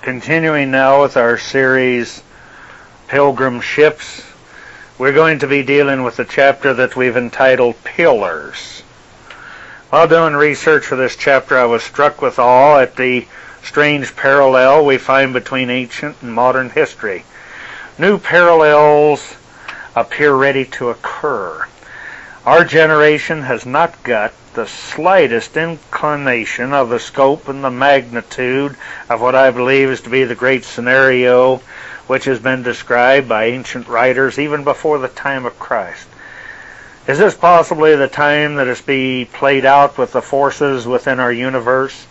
Continuing now with our series, Pilgrim Ships, we're going to be dealing with the chapter that we've entitled Pillars. While doing research for this chapter, I was struck with awe at the strange parallel we find between ancient and modern history. New parallels appear ready to occur. Our generation has not got the slightest inclination of the scope and the magnitude of what I believe is to be the great scenario which has been described by ancient writers even before the time of Christ. Is this possibly the time that is being played out with the forces within our universe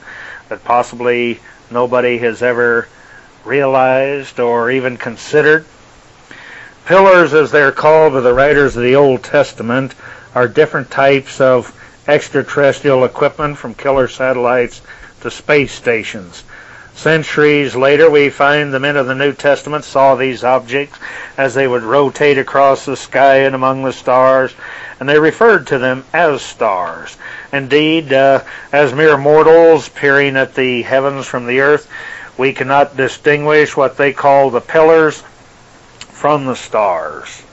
that possibly nobody has ever realized or even considered? Pillars, as they're called by the writers of the Old Testament, are different types of extraterrestrial equipment, from killer satellites to space stations. Centuries later, we find the men of the New Testament saw these objects as they would rotate across the sky and among the stars, and they referred to them as stars. Indeed, as mere mortals peering at the heavens from the earth, we cannot distinguish what they call the pillars from the stars.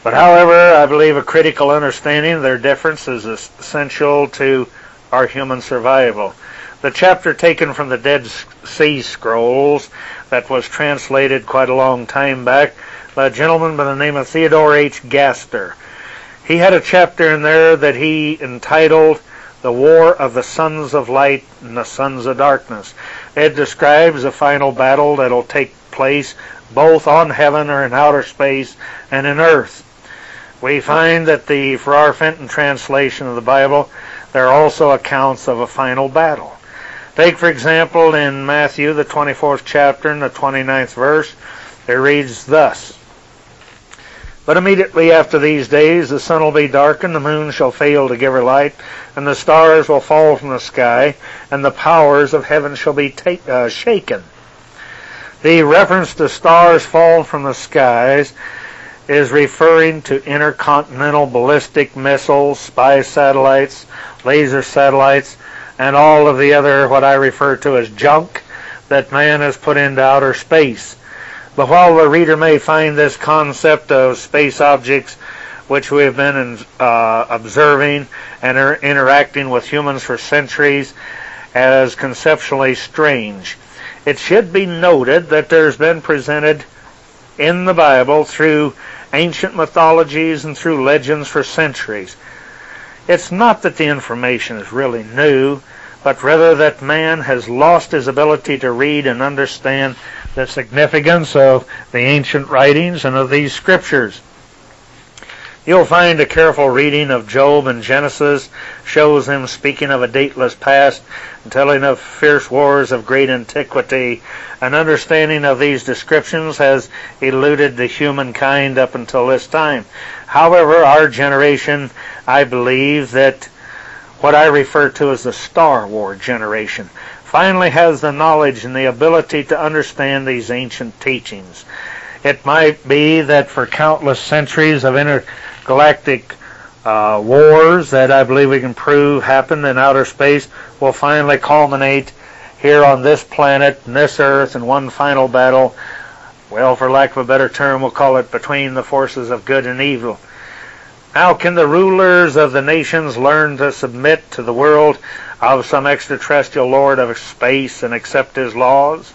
But however, I believe a critical understanding of their difference is essential to our human survival. The chapter taken from the Dead Sea Scrolls that was translated quite a long time back by a gentleman by the name of Theodore H. Gaster. He had a chapter in there that he entitled The War of the Sons of Light and the Sons of Darkness. It describes a final battle that will take place both on heaven or in outer space and in earth. We find that for our Fenton translation of the Bible, there are also accounts of a final battle. Take, for example, in Matthew, the 24th chapter and the 29th verse, it reads thus: "But immediately after these days the sun will be darkened, the moon shall fail to give her light, and the stars will fall from the sky, and the powers of heaven shall be shaken." The reference to stars falling from the skies is referring to intercontinental ballistic missiles, spy satellites, laser satellites, and all of the other, what I refer to as junk, that man has put into outer space. But while the reader may find this concept of space objects, which we have been observing and are interacting with humans for centuries, as conceptually strange, it should be noted that there's been presented in the Bible through ancient mythologies and through legends for centuries. It's not that the information is really new, but rather that man has lost his ability to read and understand the significance of the ancient writings and of these scriptures. You'll find a careful reading of Job and Genesis shows him speaking of a dateless past and telling of fierce wars of great antiquity. An understanding of these descriptions has eluded the humankind up until this time. However, our generation, I believe that what I refer to as the Star War generation, finally has the knowledge and the ability to understand these ancient teachings. It might be that for countless centuries of intergalactic wars that I believe we can prove happened in outer space will finally culminate here on this planet and this earth in one final battle. Well, for lack of a better term, we'll call it between the forces of good and evil. Now, can the rulers of the nations learn to submit to the world of some extraterrestrial lord of space and accept his laws?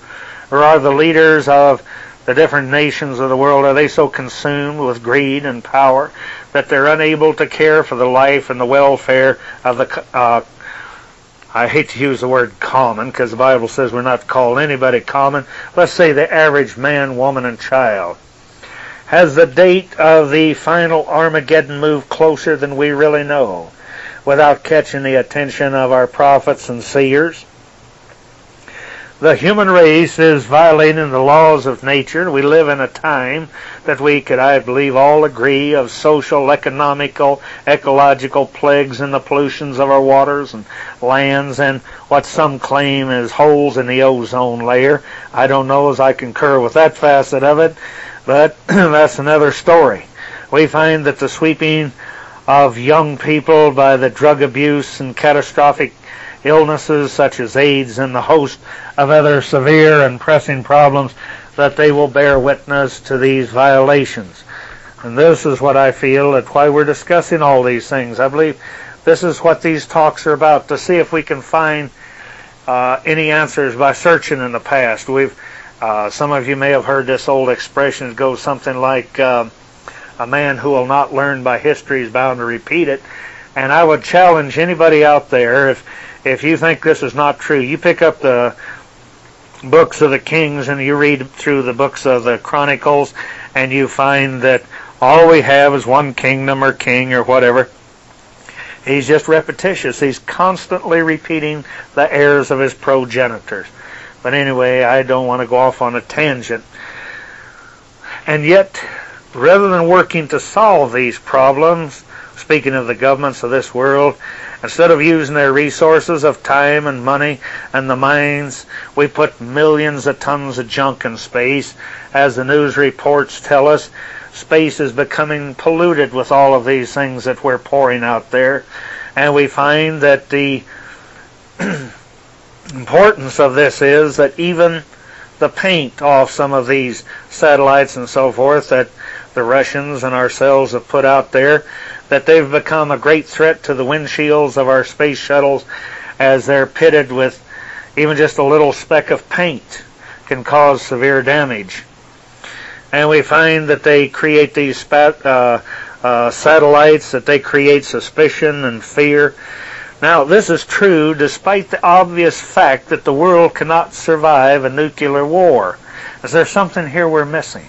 Or are the leaders of the different nations of the world, are they so consumed with greed and power that they're unable to care for the life and the welfare of the, I hate to use the word common, because the Bible says we're not to call anybody common, let's say the average man, woman, and child? Has the date of the final Armageddon moved closer than we really know, without catching the attention of our prophets and seers? The human race is violating the laws of nature. We live in a time that we could, I believe, all agree of social, economical, ecological plagues and the pollutions of our waters and lands and what some claim is holes in the ozone layer. I don't know as I concur with that facet of it, but that's another story. We find that the sweeping of young people by the drug abuse and catastrophic illnesses such as AIDS and the host of other severe and pressing problems, that they will bear witness to these violations. And this is what I feel that why we're discussing all these things. I believe this is what these talks are about, to see if we can find any answers by searching in the past. Some of you may have heard this old expression. It goes something like, a man who will not learn by history is bound to repeat it. And I would challenge anybody out there, if you think this is not true, you pick up the books of the Kings and you read through the books of the Chronicles, and you find that all we have is one kingdom or king or whatever. He's just repetitious. He's constantly repeating the errors of his progenitors. But anyway, I don't want to go off on a tangent. And yet, rather than working to solve these problems, speaking of the governments of this world, instead of using their resources of time and money and the minds, we put millions of tons of junk in space. As the news reports tell us, space is becoming polluted with all of these things that we're pouring out there. And we find that the importance of this is that even the paint off some of these satellites and so forth that the Russians and ourselves have put out there, that they've become a great threat to the windshields of our space shuttles, as they're pitted with even just a little speck of paint can cause severe damage. And we find that they create these satellites, that they create suspicion and fear. Now, this is true despite the obvious fact that the world cannot survive a nuclear war. Is there something here we're missing?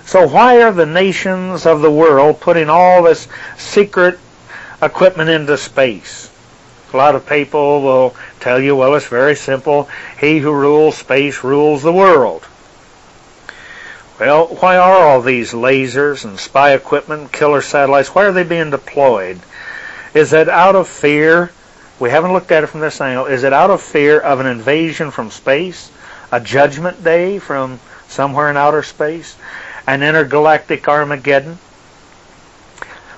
So why are the nations of the world putting all this secret equipment into space? A lot of people will tell you, well, it's very simple. He who rules space rules the world. Well, why are all these lasers and spy equipment, killer satellites, why are they being deployed? Is it out of fear? We haven't looked at it from this angle. Is it out of fear of an invasion from space? A judgment day from somewhere in outer space? An intergalactic Armageddon?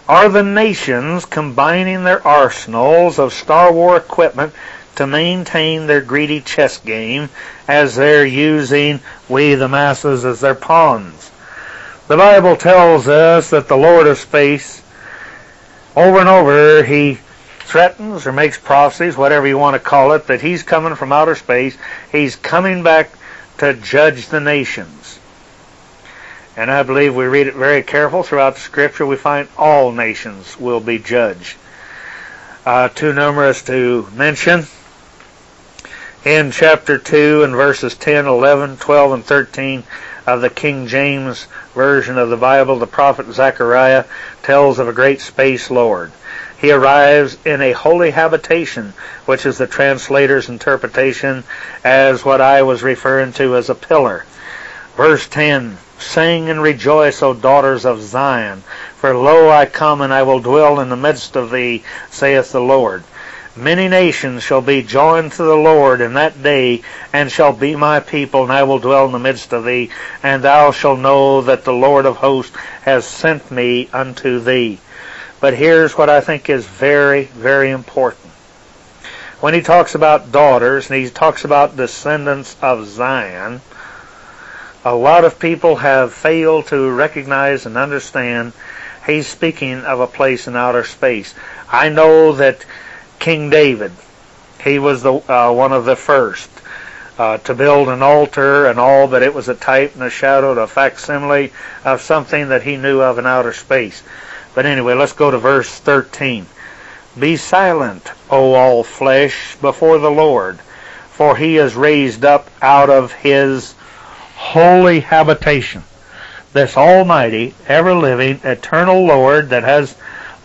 Are the nations combining their arsenals of Star Wars equipment to maintain their greedy chess game, as they're using we the masses as their pawns? The Bible tells us that the Lord of space, over and over, he threatens or makes prophecies, whatever you want to call it, that he's coming from outer space. He's coming back to judge the nations. And I believe we read it very careful throughout the Scripture. We find all nations will be judged. Too numerous to mention. In chapter 2 and verses 10, 11, 12, and 13 of the King James Version of the Bible, the prophet Zechariah tells of a great space Lord. He arrives in a holy habitation, which is the translator's interpretation as what I was referring to as a pillar. Verse 10, Sing and rejoice, O daughters of Zion, for lo, I come, and I will dwell in the midst of thee, saith the Lord. Many nations shall be joined to the Lord in that day, and shall be my people, and I will dwell in the midst of thee, and thou shalt know that the Lord of hosts has sent me unto thee. But here's what I think is very, very important. When he talks about daughters, and he talks about descendants of Zion, a lot of people have failed to recognize and understand he's speaking of a place in outer space. I know that King David, he was the one of the first to build an altar and all, but it was a type and a shadow, a facsimile of something that he knew of in outer space. But anyway, let's go to verse 13. Be silent, O all flesh, before the Lord, for he is raised up out of his holy habitation. This almighty, ever-living, eternal Lord that has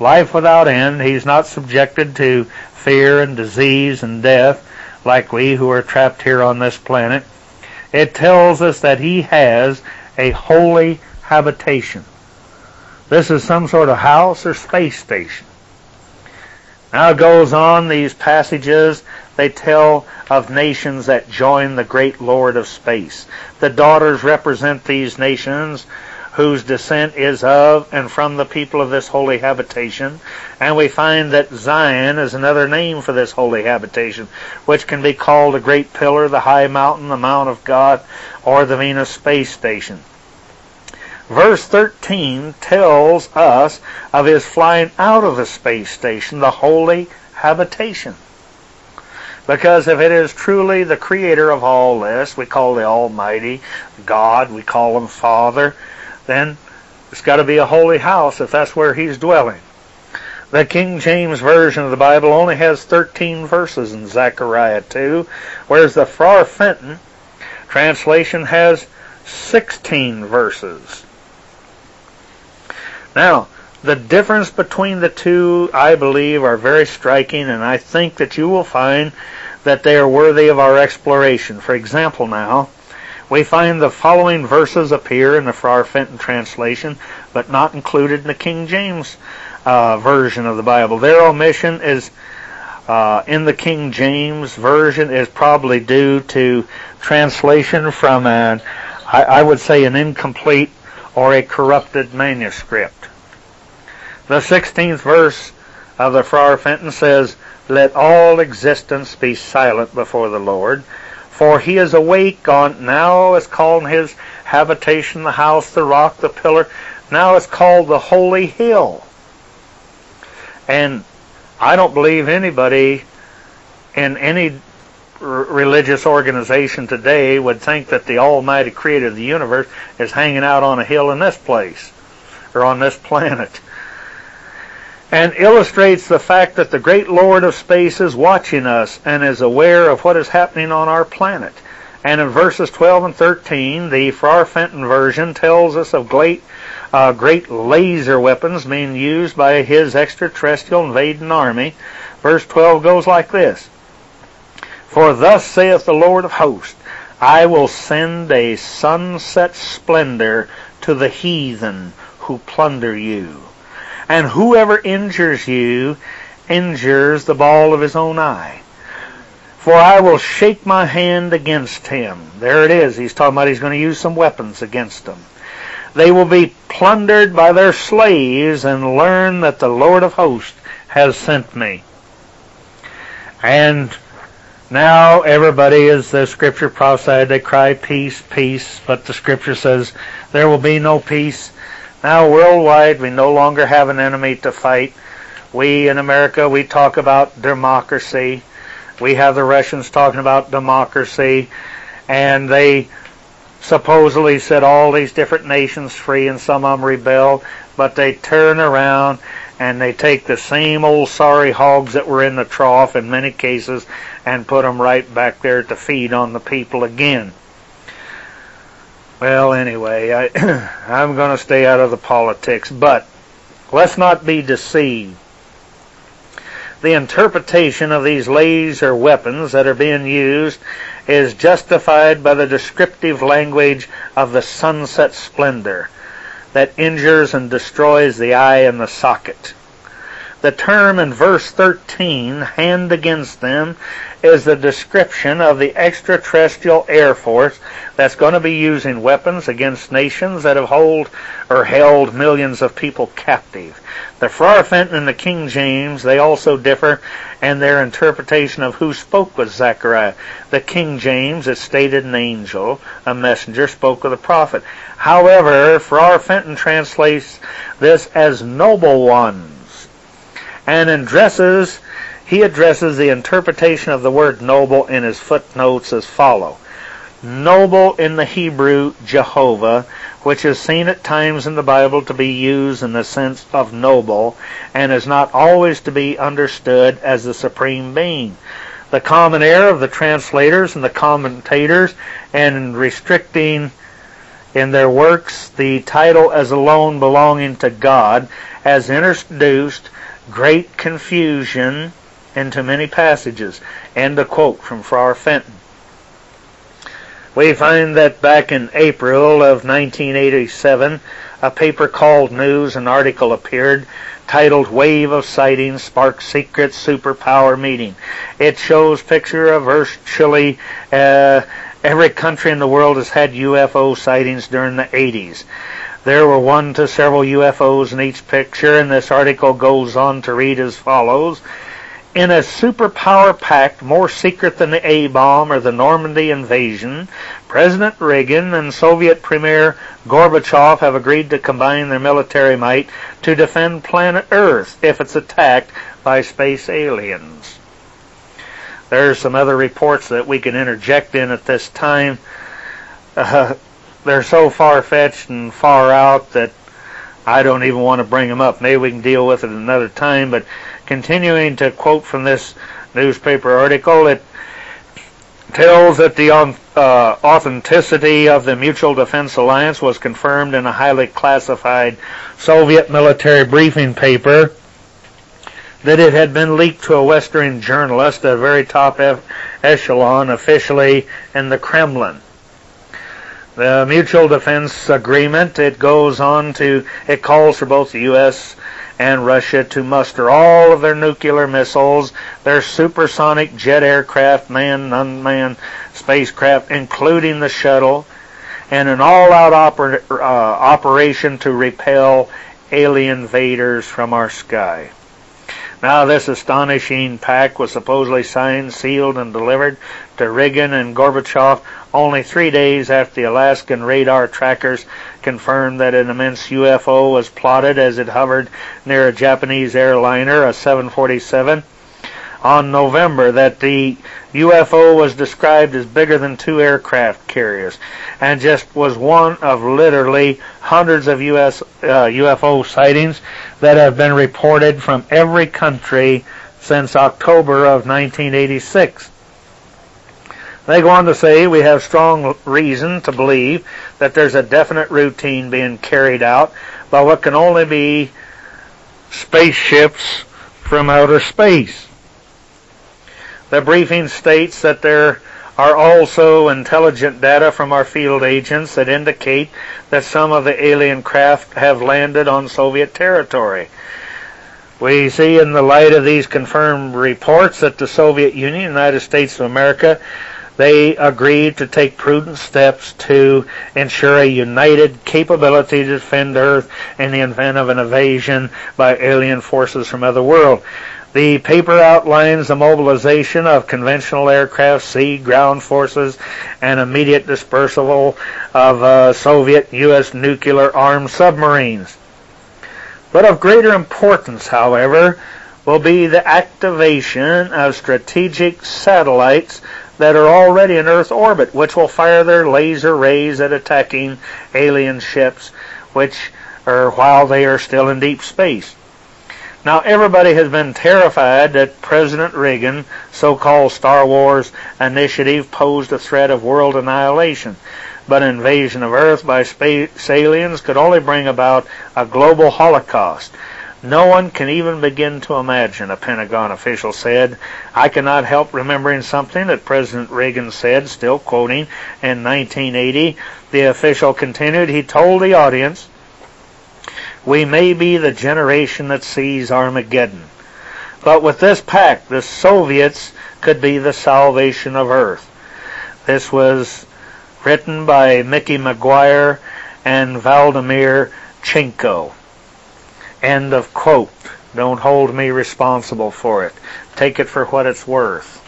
life without end. He's not subjected to fear and disease and death like we who are trapped here on this planet. It tells us that he has a holy habitation. This is some sort of house or space station. Now it goes on, these passages, they tell of nations that join the great Lord of space. The daughters represent these nations whose descent is of and from the people of this holy habitation. And we find that Zion is another name for this holy habitation, which can be called a great pillar, the high mountain, the Mount of God, or the Venus space station. Verse 13 tells us of his flying out of the space station, the holy habitation. Because if it is truly the creator of all this, we call the Almighty God, we call him Father, then it's got to be a holy house if that's where he's dwelling. The King James Version of the Bible only has 13 verses in Zechariah 2, whereas the Farrar Fenton translation has 16 verses. Now, the difference between the two, I believe, are very striking, and I think that you will find that they are worthy of our exploration. For example, now, we find the following verses appear in the Farrar Fenton translation, but not included in the King James version of the Bible. Their omission is in the King James version is probably due to translation from I would say an incomplete or a corrupted manuscript. The 16th verse of the Farrar Fenton says, "Let all existence be silent before the Lord, for he is awake on," now it's called his habitation, the house, the rock, the pillar. Now it's called the holy hill. And I don't believe anybody in any religious organization today would think that the Almighty Creator of the universe is hanging out on a hill in this place, or on this planet. And illustrates the fact that the great Lord of space is watching us and is aware of what is happening on our planet. And in verses 12 and 13, the Farrar Fenton version tells us of great laser weapons being used by his extraterrestrial invading army. Verse 12 goes like this: "For thus saith the Lord of hosts, I will send a sunset splendor to the heathen who plunder you. And whoever injures you, injures the ball of his own eye. For I will shake my hand against him." There it is. He's talking about he's going to use some weapons against them. "They will be plundered by their slaves and learn that the Lord of hosts has sent me." And now everybody, as the scripture prophesied, they cry peace, peace, but the scripture says there will be no peace. Now worldwide we no longer have an enemy to fight. We in America, we talk about democracy. We have the Russians talking about democracy, and they supposedly set all these different nations free, and some of them rebel, but they turn around and they take the same old sorry hogs that were in the trough in many cases and put them right back there to feed on the people again. Well, anyway, I'm going to stay out of the politics, but let's not be deceived. The interpretation of these laser weapons that are being used is justified by the descriptive language of the sunset splendor that injures and destroys the eye and the socket. The term in verse 13, "hand against them," is the description of the extraterrestrial air force that's going to be using weapons against nations that have held millions of people captive. The Farrar Fenton and the King James, they also differ in their interpretation of who spoke with Zechariah. The King James, it stated an angel, a messenger, spoke with a prophet. However, Farrar Fenton translates this as noble ones. And he addresses the interpretation of the word noble in his footnotes as follow. Noble in the Hebrew, Jehovah, which is seen at times in the Bible to be used in the sense of noble, and is not always to be understood as the supreme being. The common error of the translators and the commentators, and restricting in their works the title as alone belonging to God, has introduced great confusion into many passages. End of quote from Farrar Fenton. We find that back in April of 1987, a paper called News, an article appeared titled "Wave of Sightings Sparks Secret Superpower Meeting." It shows picture of Earth, Chile. Every country in the world has had UFO sightings during the 80s. There were 1 to several UFOs in each picture, and this article goes on to read as follows. In a superpower pact more secret than the A-bomb or the Normandy invasion, President Reagan and Soviet Premier Gorbachev have agreed to combine their military might to defend planet Earth if it's attacked by space aliens. There's some other reports that we can interject in at this time. They're so far-fetched and far out that I don't even want to bring them up. Maybe we can deal with it another time, but continuing to quote from this newspaper article, it tells that the authenticity of the Mutual Defense Alliance was confirmed in a highly classified Soviet military briefing paper, that it had been leaked to a Western journalist, a very top echelon officially in the Kremlin. The Mutual Defense Agreement, it calls for both the U.S. and Russia to muster all of their nuclear missiles, their supersonic jet aircraft, manned and unmanned spacecraft, including the shuttle, and an all-out operation to repel alien invaders from our sky. Now, this astonishing pact was supposedly signed, sealed, and delivered to Reagan and Gorbachev only 3 days after the Alaskan radar trackers confirmed that an immense UFO was plotted as it hovered near a Japanese airliner, a 747. On November, that the UFO was described as bigger than 2 aircraft carriers, and just was one of literally hundreds of UFO sightings that have been reported from every country since October of 1986. They go on to say, we have strong reason to believe that there's a definite routine being carried out by what can only be spaceships from outer space. The briefing states that there are also intelligent data from our field agents that indicate that some of the alien craft have landed on Soviet territory. We see in the light of these confirmed reports that the Soviet Union, United States of America, they agreed to take prudent steps to ensure a united capability to defend Earth in the event of an invasion by alien forces from other world. The paper outlines the mobilization of conventional aircraft, sea, ground forces, and immediate dispersal of Soviet U.S. nuclear-armed submarines. But of greater importance, however, will be the activation of strategic satellites that are already in Earth orbit, which will fire their laser rays at attacking alien ships, while they are still in deep space. Now, everybody has been terrified that President Reagan's so-called Star Wars initiative posed a threat of world annihilation, but an invasion of Earth by space aliens could only bring about a global holocaust. No one can even begin to imagine, a Pentagon official said. I cannot help remembering something that President Reagan said, still quoting, in 1980. The official continued, he told the audience, we may be the generation that sees Armageddon. But with this pact, the Soviets could be the salvation of Earth. This was written by Mickey McGuire and Vladimir Chenko. End of quote. Don't hold me responsible for it. Take it for what it's worth.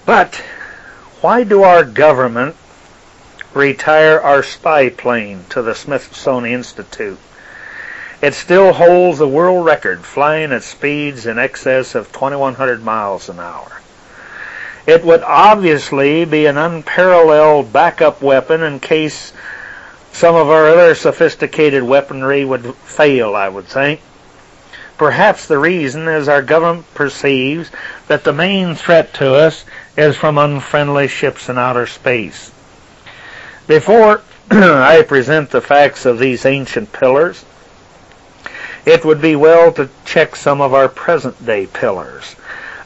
But why do our government retire our spy plane to the Smithsonian Institute? It still holds the world record, flying at speeds in excess of 2,100 miles an hour. It would obviously be an unparalleled backup weapon in case some of our other sophisticated weaponry would fail, I would think. Perhaps the reason is our government perceives that the main threat to us is from unfriendly ships in outer space. Before I present the facts of these ancient pillars, it would be well to check some of our present-day pillars.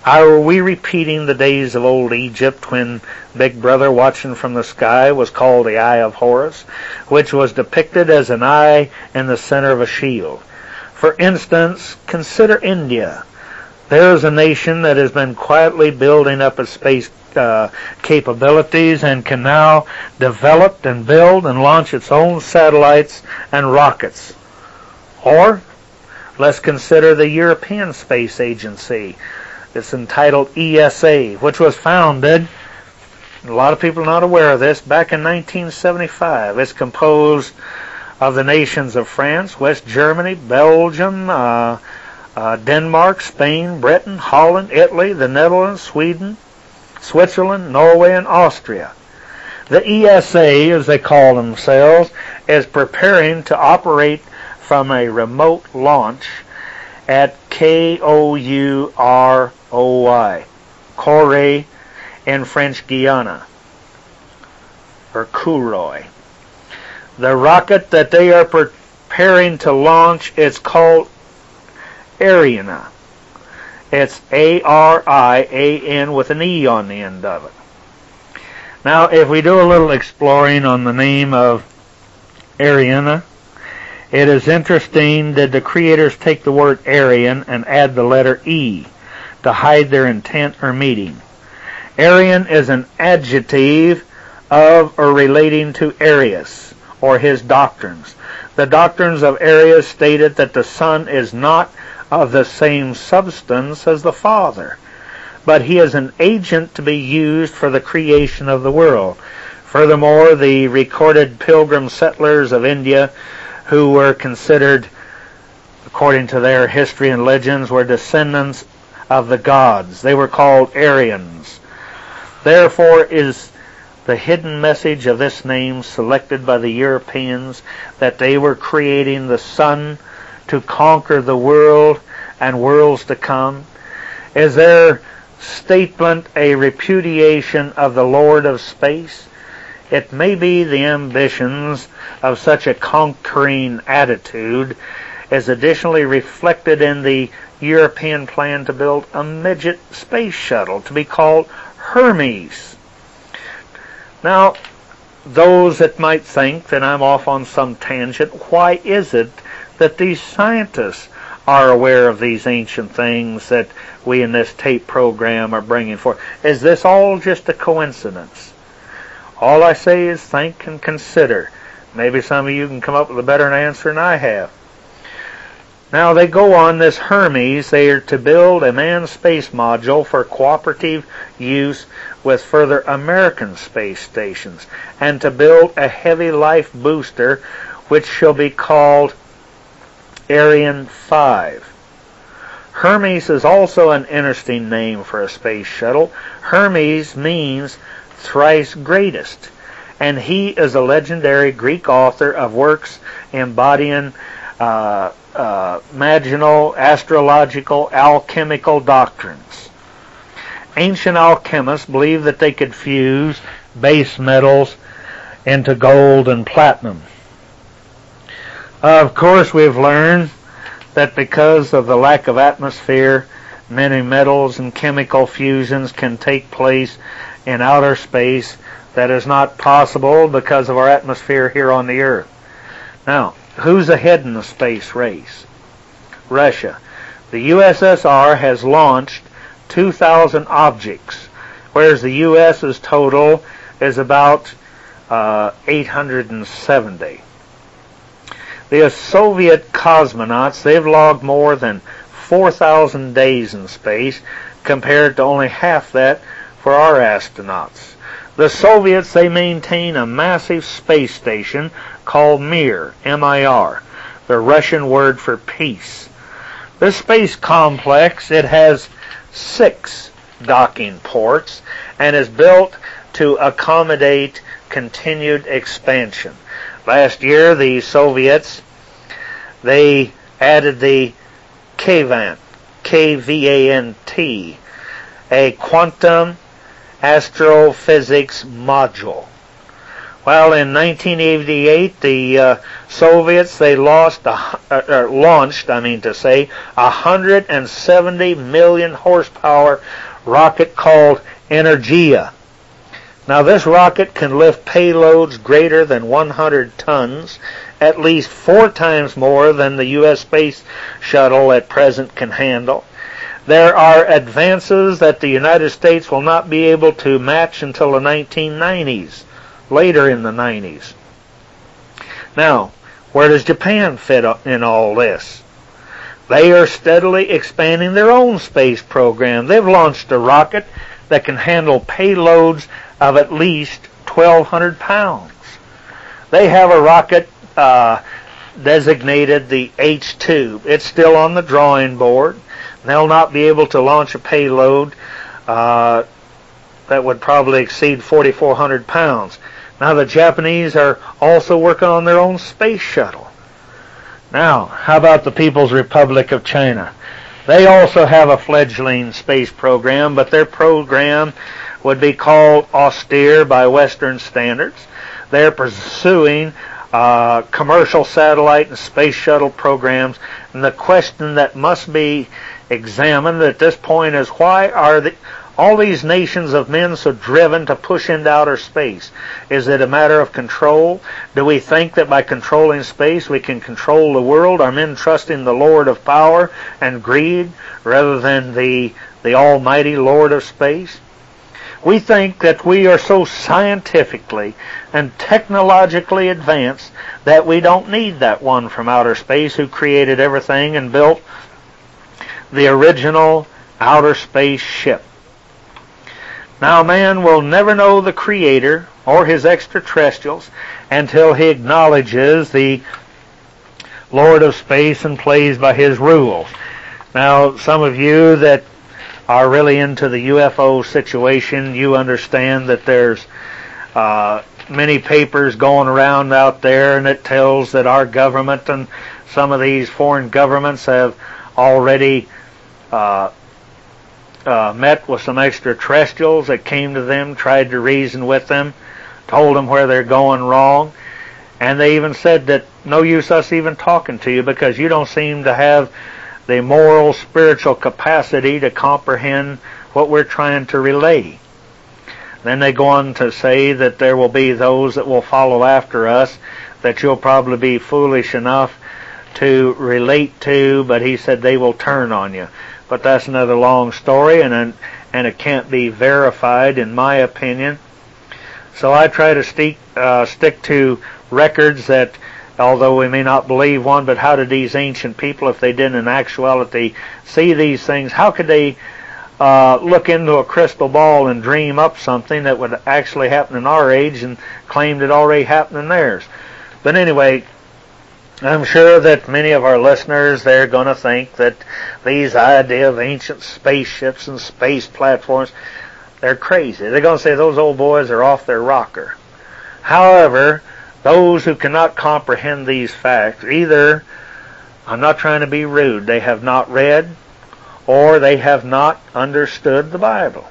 Are we repeating the days of old Egypt when Big Brother watching from the sky was called the Eye of Horus, which was depicted as an eye in the center of a shield? For instance, consider India. There is a nation that has been quietly building up its space capabilities and can now develop and build and launch its own satellites and rockets. Or, let's consider the European Space Agency. It's entitled ESA, which was founded, a lot of people are not aware of this, back in 1975. It's composed of the nations of France, West Germany, Belgium, Denmark, Spain, Britain, Holland, Italy, the Netherlands, Sweden, Switzerland, Norway, and Austria. The ESA, as they call themselves, is preparing to operate from a remote launch at Kouroi, Kouroi in French Guiana, or Kouroi. The rocket that they are preparing to launch is called Ariana. It's A-R-I-A-N with an E on the end of it. Now, if we do a little exploring on the name of Ariana, it is interesting that the creators take the word Aryan and add the letter E to hide their intent or meaning. Aryan is an adjective of or relating to Arius or his doctrines. The doctrines of Arius stated that the Son is not of the same substance as the Father, but he is an agent to be used for the creation of the world. Furthermore, the recorded Pilgrim settlers of India, who were considered, according to their history and legends, were descendants of the gods. They were called Aryans. Therefore is the hidden message of this name selected by the Europeans, that they were creating the Son to conquer the world and worlds to come. Is their statement a repudiation of the Lord of Space? It may be the ambitions of such a conquering attitude is additionally reflected in the European plan to build a midget space shuttle to be called Hermes. Now, those that might think that I'm off on some tangent, why is it that these scientists are aware of these ancient things that we in this tape program are bringing forth? Is this all just a coincidence? All I say is think and consider. Maybe some of you can come up with a better answer than I have. Now they go on this Hermes. They are to build a manned space module for cooperative use with further American space stations, and to build a heavy life booster which shall be called Ariane 5. Hermes is also an interesting name for a space shuttle. Hermes means thrice greatest, and he is a legendary Greek author of works embodying maginal, astrological, alchemical doctrines. Ancient alchemists believed that they could fuse base metals into gold and platinum. Of course, we've learned that because of the lack of atmosphere, many metals and chemical fusions can take place in outer space that is not possible because of our atmosphere here on the Earth. Now, who's ahead in the space race? Russia. The USSR has launched 2,000 objects, whereas the US's total is about 870. The Soviet cosmonauts, they've logged more than 4,000 days in space, compared to only half that for our astronauts. The Soviets, they maintain a massive space station called Mir, M-I-R, the Russian word for peace. This space complex, it has 6 docking ports and is built to accommodate continued expansion. Last year, the Soviets, they added the KVANT, K-V-A-N-T, a quantum astrophysics module. Well, in 1988, the Soviets, they launched a 170 million horsepower rocket called Energia. Now, this rocket can lift payloads greater than 100 tons, at least 4 times more than the U.S. space shuttle at present can handle. There are advances that the United States will not be able to match until the 1990s, later in the 90s. Now, where does Japan fit in all this? They are steadily expanding their own space program. They've launched a rocket that can handle payloads of at least 1,200 pounds. They have a rocket designated the H-2. It's still on the drawing board. They'll not be able to launch a payload that would probably exceed 4,400 pounds. Now the Japanese are also working on their own space shuttle. Now, how about the People's Republic of China? They also have a fledgling space program, but their program would be called austere by Western standards. They're pursuing commercial satellite and space shuttle programs, and the question that must be examined at this point is, why are all these nations of men so driven to push into outer space? Is it a matter of control? Do we think that by controlling space we can control the world? Are men trusting the Lord of power and greed rather than the almighty Lord of space? We think that we are so scientifically and technologically advanced that we don't need that one from outer space who created everything and built the original outer space ship. Now, man will never know the Creator or his extraterrestrials until he acknowledges the Lord of space and plays by his rules. Now, some of you that are really into the UFO situation, you understand that there's many papers going around out there, and it tells that our government and some of these foreign governments have already met with some extraterrestrials that came to them, tried to reason with them, told them where they're going wrong, and they even said that no use us even talking to you because you don't seem to have the moral, spiritual capacity to comprehend what we're trying to relay. Then they go on to say that there will be those that will follow after us that you'll probably be foolish enough to relate to, but he said they will turn on you. But that's another long story, and it can't be verified, in my opinion. So I try to stick to records that, although we may not believe one, but how did these ancient people, if they didn't in actuality see these things, how could they look into a crystal ball and dream up something that would actually happen in our age and claimed it already happened in theirs? But anyway, I'm sure that many of our listeners, they're going to think that these idea of ancient spaceships and space platforms, they're crazy. They're going to say those old boys are off their rocker. However, those who cannot comprehend these facts, either, I'm not trying to be rude, they have not read or they have not understood the Bible.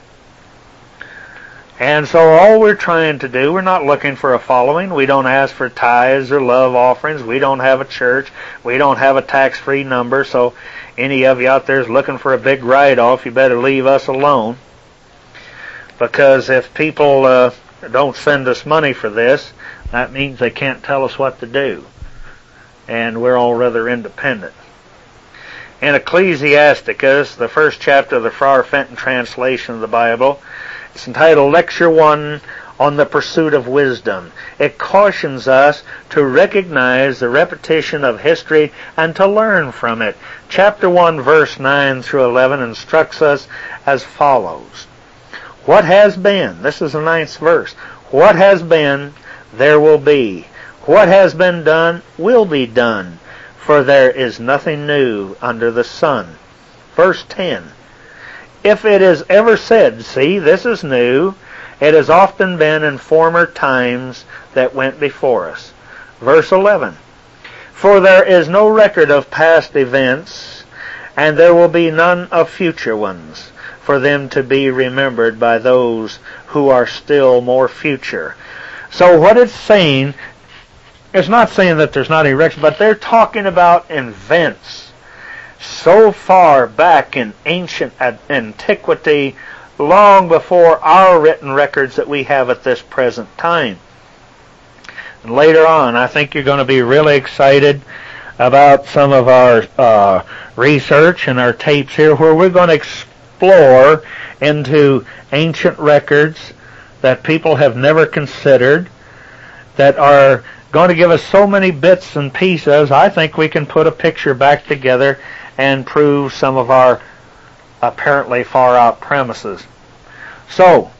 And so all we're trying to do, we're not looking for a following. We don't ask for tithes or love offerings. We don't have a church. We don't have a tax-free number. So any of you out there is looking for a big write-off, you better leave us alone. Because if people don't send us money for this, that means they can't tell us what to do. And we're all rather independent. In Ecclesiasticus, the first chapter of the Friar Fenton translation of the Bible, it's entitled Lecture 1 on the Pursuit of Wisdom. It cautions us to recognize the repetition of history and to learn from it. Chapter 1, verse 9 through 11 instructs us as follows. What has been, this is the 9th verse, what has been, there will be. What has been done, will be done. For there is nothing new under the sun. Verse 10. If it is ever said, see, this is new, it has often been in former times that went before us. Verse 11. For there is no record of past events, and there will be none of future ones, for them to be remembered by those who are still more future. So what it's saying, it's not saying that there's not any records, but they're talking about events so far back in ancient antiquity, long before our written records that we have at this present time. And later on, I think you're going to be really excited about some of our research and our tapes here, where we're going to explore into ancient records that people have never considered, that are going to give us so many bits and pieces. I think we can put a picture back together and prove some of our apparently far out premises. So,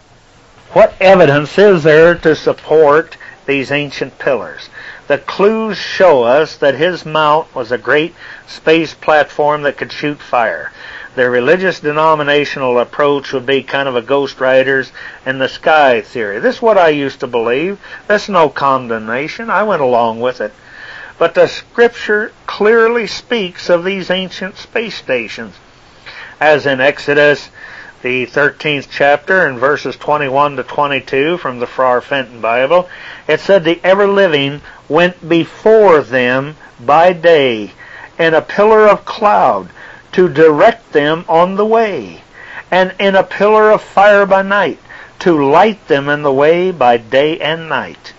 what evidence is there to support these ancient pillars? The clues show us that his mount was a great space platform that could shoot fire. Their religious denominational approach would be kind of a Ghost Riders in the sky theory. This is what I used to believe. That's no condemnation. I went along with it. But the Scripture clearly speaks of these ancient space stations. As in Exodus, the 13th chapter, in verses 21 to 22 from the Farrar Fenton Bible, it said, "The ever-living went before them by day in a pillar of cloud to direct them on the way, and in a pillar of fire by night to light them in the way by day and night."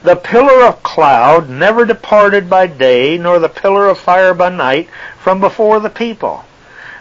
The pillar of cloud never departed by day, nor the pillar of fire by night from before the people.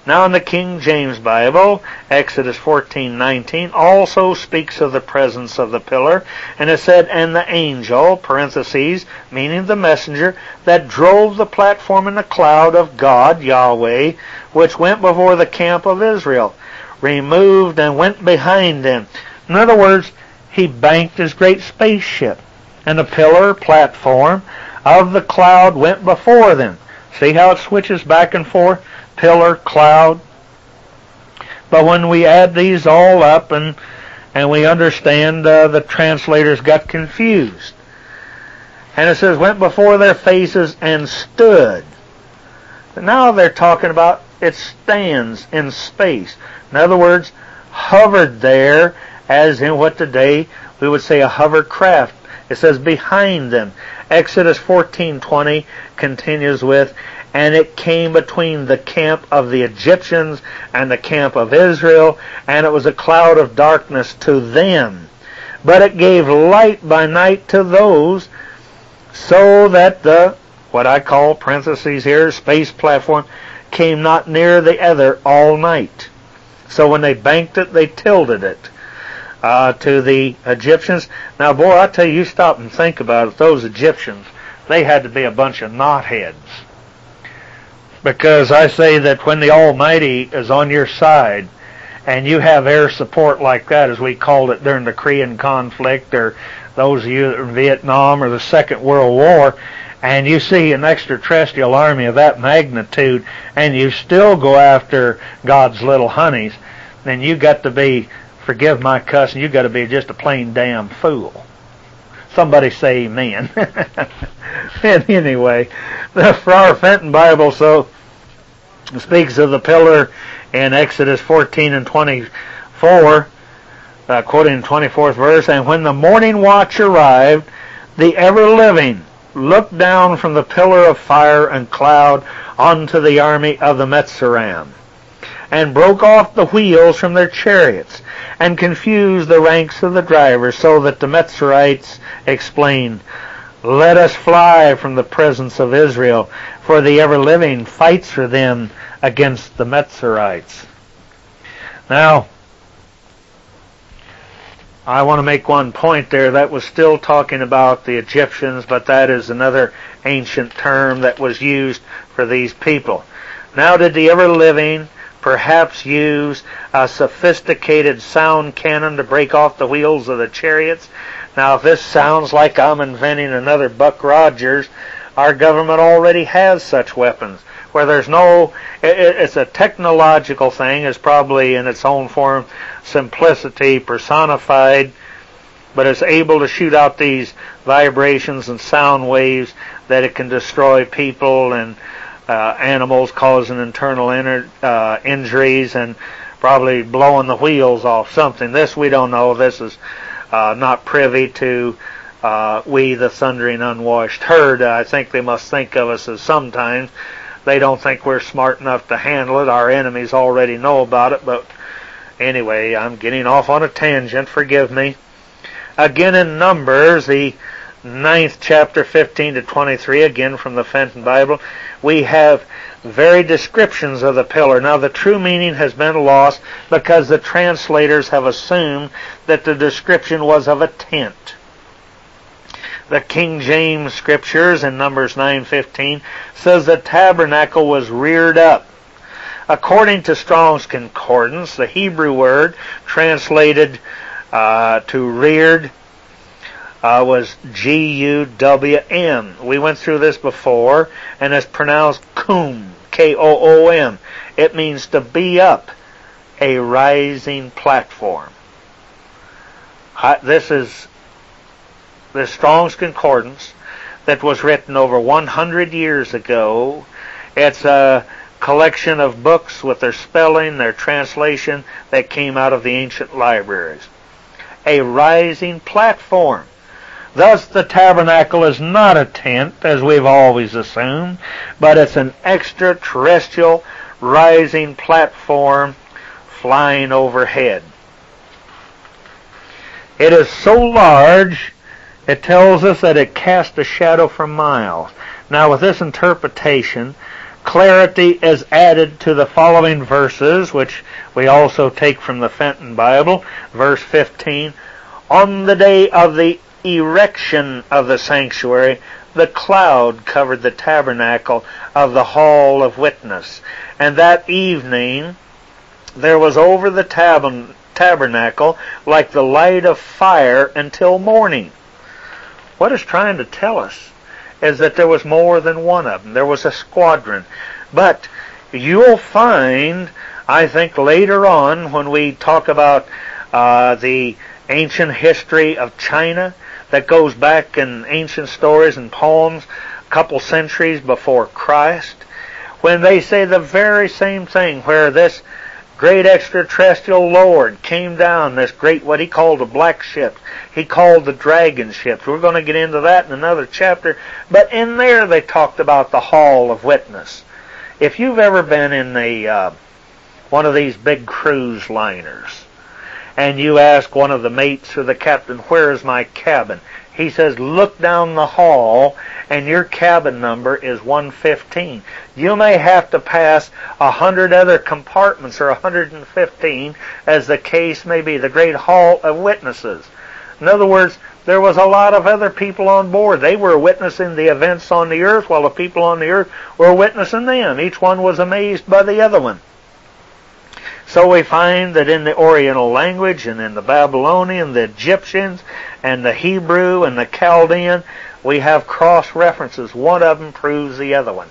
Now in the King James Bible, Exodus 14:19 also speaks of the presence of the pillar, and it said, "And the angel," parentheses, meaning the messenger, "that drove the platform in the cloud of God, Yahweh, which went before the camp of Israel, removed and went behind them." In other words, he banked his great spaceship, and the pillar, platform of the cloud went before them. See how it switches back and forth? Pillar, cloud. But when we add these all up and we understand, the translators got confused. And it says, went before their faces and stood. But now they're talking about it stands in space. In other words, hovered there, as in what today we would say a hovercraft. It says behind them. Exodus 14:20 continues with, "And it came between the camp of the Egyptians and the camp of Israel, and it was a cloud of darkness to them. But it gave light by night to those, so that the," what I call, parentheses here, space platform, "came not near the other all night." So when they banked it, they tilted it to the Egyptians. Now, boy, I tell you, stop and think about it. Those Egyptians, they had to be a bunch of knotheads. Because I say that when the Almighty is on your side, and you have air support like that, as we called it during the Korean conflict, or those of you in Vietnam, or the Second World War, and you see an extraterrestrial army of that magnitude, and you still go after God's little honeys, then you got to be, forgive my cussing, you got to be just a plain damn fool. Somebody say amen. And anyway, the Farrar Fenton Bible so speaks of the pillar in Exodus 14 and 24, quoting the 24th verse, "And when the morning watch arrived, the ever-living looked down from the pillar of fire and cloud onto the army of the Metzeram, and broke off the wheels from their chariots, and confused the ranks of the drivers, so that the Metzerites explained, 'Let us fly from the presence of Israel, for the ever-living fights for them against the Metzerites.'" Now, I want to make one point there. That was still talking about the Egyptians, but that is another ancient term that was used for these people. Now, did the ever-living perhaps use a sophisticated sound cannon to break off the wheels of the chariots? Now, if this sounds like I'm inventing another Buck Rogers, our government already has such weapons, where there's no, it's a technological thing, it's probably in its own form simplicity personified, but it's able to shoot out these vibrations and sound waves that it can destroy people and animals, causing internal injuries and probably blowing the wheels off something. This we don't know. This is not privy to we, the thundering unwashed herd. I think they must think of us as sometimes they don't think we're smart enough to handle it. Our enemies already know about it, but anyway, I'm getting off on a tangent. Forgive me. Again, in Numbers, the 9th chapter 15 to 23, again from the Fenton Bible, we have varied descriptions of the pillar. Now the true meaning has been lost because the translators have assumed that the description was of a tent. The King James Scriptures in Numbers 9:15 says the tabernacle was reared up. According to Strong's Concordance, the Hebrew word translated to reared was G-U-W-M. We went through this before, and it's pronounced koom, K-O-O-M. It means to be up, a rising platform. This is the Strong's Concordance that was written over 100 years ago. It's a collection of books with their spelling, their translation that came out of the ancient libraries. A rising platform. Thus, the tabernacle is not a tent, as we've always assumed, but it's an extraterrestrial rising platform flying overhead. It is so large, it tells us that it casts a shadow for miles. Now, with this interpretation, clarity is added to the following verses, which we also take from the Fenton Bible. Verse 15, on the day of the erection of the sanctuary, the cloud covered the tabernacle of the hall of witness. And that evening there was over the tabernacle like the light of fire until morning. What it's trying to tell us is that there was more than one of them. There was a squadron. But you'll find, I think later on, when we talk about the ancient history of China, that goes back in ancient stories and poems a couple centuries before Christ, when they say the very same thing, where this great extraterrestrial Lord came down, this great, what he called the black ships, he called the dragon ships. We're going to get into that in another chapter, but in there they talked about the hall of witness. If you've ever been in one of these big cruise liners, and you ask one of the mates or the captain, where is my cabin? He says, look down the hall, and your cabin number is 115. You may have to pass 100 other compartments, or 115, as the case may be, the great hall of witnesses. In other words, there was a lot of other people on board. They were witnessing the events on the earth, while the people on the earth were witnessing them. Each one was amazed by the other one. So we find that in the Oriental language and in the Babylonian, the Egyptians, and the Hebrew and the Chaldean, we have cross-references. One of them proves the other one.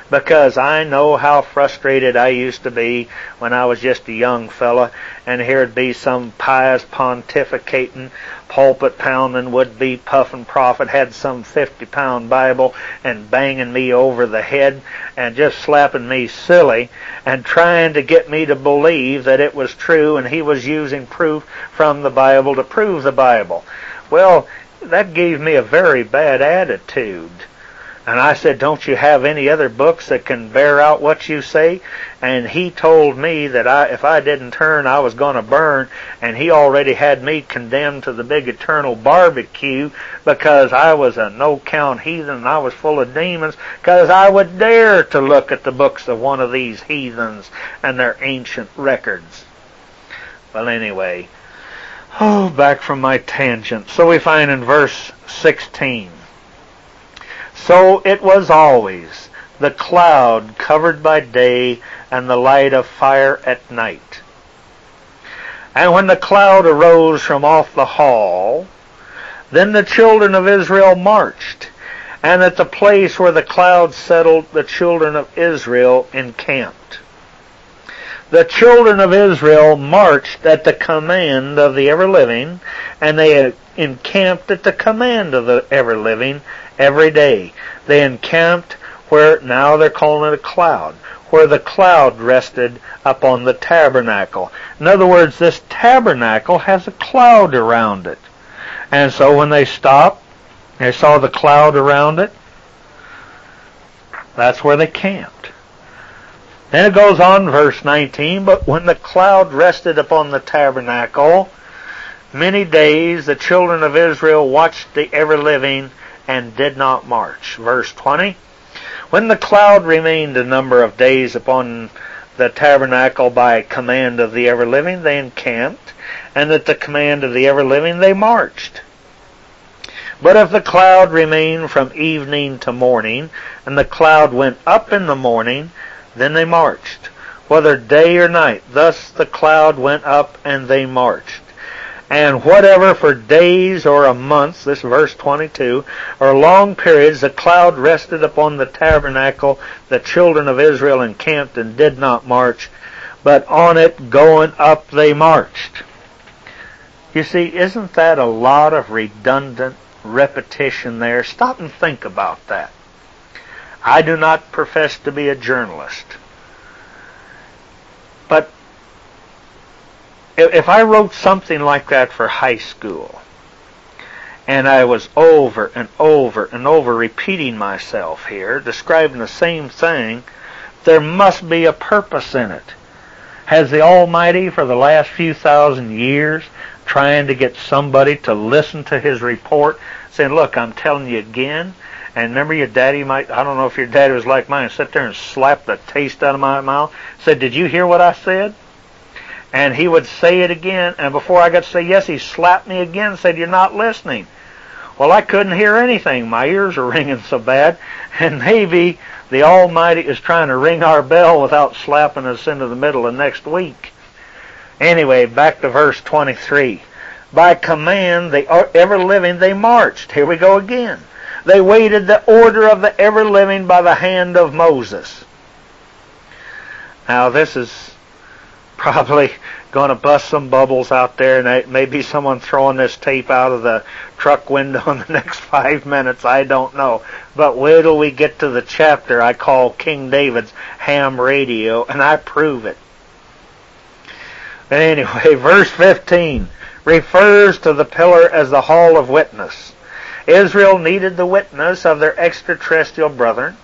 Because I know how frustrated I used to be when I was just a young fella, and here'd be some pious pontificating, pulpit-pounding, would-be puffing prophet, had some 50-pound Bible, and banging me over the head, and just slapping me silly, and trying to get me to believe that it was true, and he was using proof from the Bible to prove the Bible. Well, that gave me a very bad attitude. And I said, don't you have any other books that can bear out what you say? And he told me that if I didn't turn, I was going to burn. And he already had me condemned to the big eternal barbecue because I was a no-count heathen and I was full of demons, because I would dare to look at the books of one of these heathens and their ancient records. Well, anyway, back from my tangent. So we find in verse 16, so it was always the cloud covered by day and the light of fire at night. And when the cloud arose from off the hall, then the children of Israel marched, and at the place where the cloud settled, the children of Israel encamped. The children of Israel marched at the command of the ever-living, and they encamped at the command of the ever-living every day. They encamped where, now they're calling it a cloud, where the cloud rested upon the tabernacle. In other words, this tabernacle has a cloud around it. And so when they stopped, they saw the cloud around it. That's where they camped. Then it goes on, verse 19, but when the cloud rested upon the tabernacle, many days the children of Israel watched the ever-living and did not march. Verse 20, when the cloud remained a number of days upon the tabernacle by command of the ever-living, they encamped, and at the command of the ever-living they marched. But if the cloud remained from evening to morning, and the cloud went up in the morning, then they marched, whether day or night. Thus the cloud went up, and they marched. And whatever for days or a month, this verse 22, or long periods, the cloud rested upon the tabernacle, the children of Israel encamped and did not march, but on it going up they marched. You see, isn't that a lot of redundant repetition there? Stop and think about that. I do not profess to be a journalist, but if I wrote something like that for high school, and I was over and over and over repeating myself here, describing the same thing, there must be a purpose in it. Has the Almighty, for the last few thousand years, trying to get somebody to listen to his report, saying, look, I'm telling you again, and remember your daddy might, I don't know if your daddy was like mine, sit there and slap the taste out of my mouth, said, did you hear what I said? And he would say it again, and before I got to say yes, he slapped me again and said, you're not listening. Well, I couldn't hear anything. My ears were ringing so bad, and maybe the Almighty is trying to ring our bell without slapping us into the middle of next week. Anyway, back to verse 23. By command, the ever-living, they marched. Here we go again. They waited the order of the ever-living by the hand of Moses. Now, this is probably going to bust some bubbles out there, and maybe someone throwing this tape out of the truck window in the next 5 minutes. I don't know. But wait till we get to the chapter I call King David's ham radio, and I prove it. But anyway, verse 15 refers to the pillar as the hall of witness. Israel needed the witness of their extraterrestrial brethren.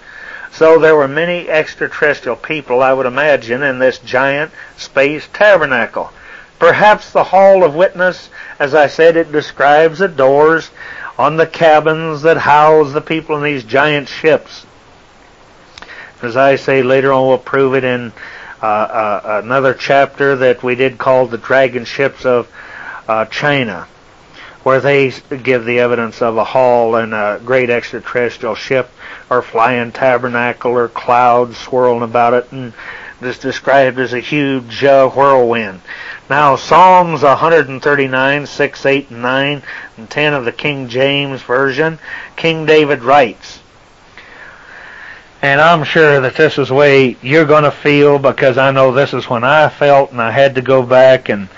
So there were many extraterrestrial people, I would imagine, in this giant space tabernacle. Perhaps the hall of witness, as I said, it describes the doors on the cabins that house the people in these giant ships. As I say, later on we'll prove it in another chapter that we did call the dragon ships of China, where they give the evidence of a hall and a great extraterrestrial ship or flying tabernacle or clouds swirling about it, and it's described as a huge whirlwind. Now, Psalms 139, 6, 8, and 9, and 10 of the King James Version, King David writes, and I'm sure that this is the way you're going to feel, because I know this is when I felt, and I had to go back and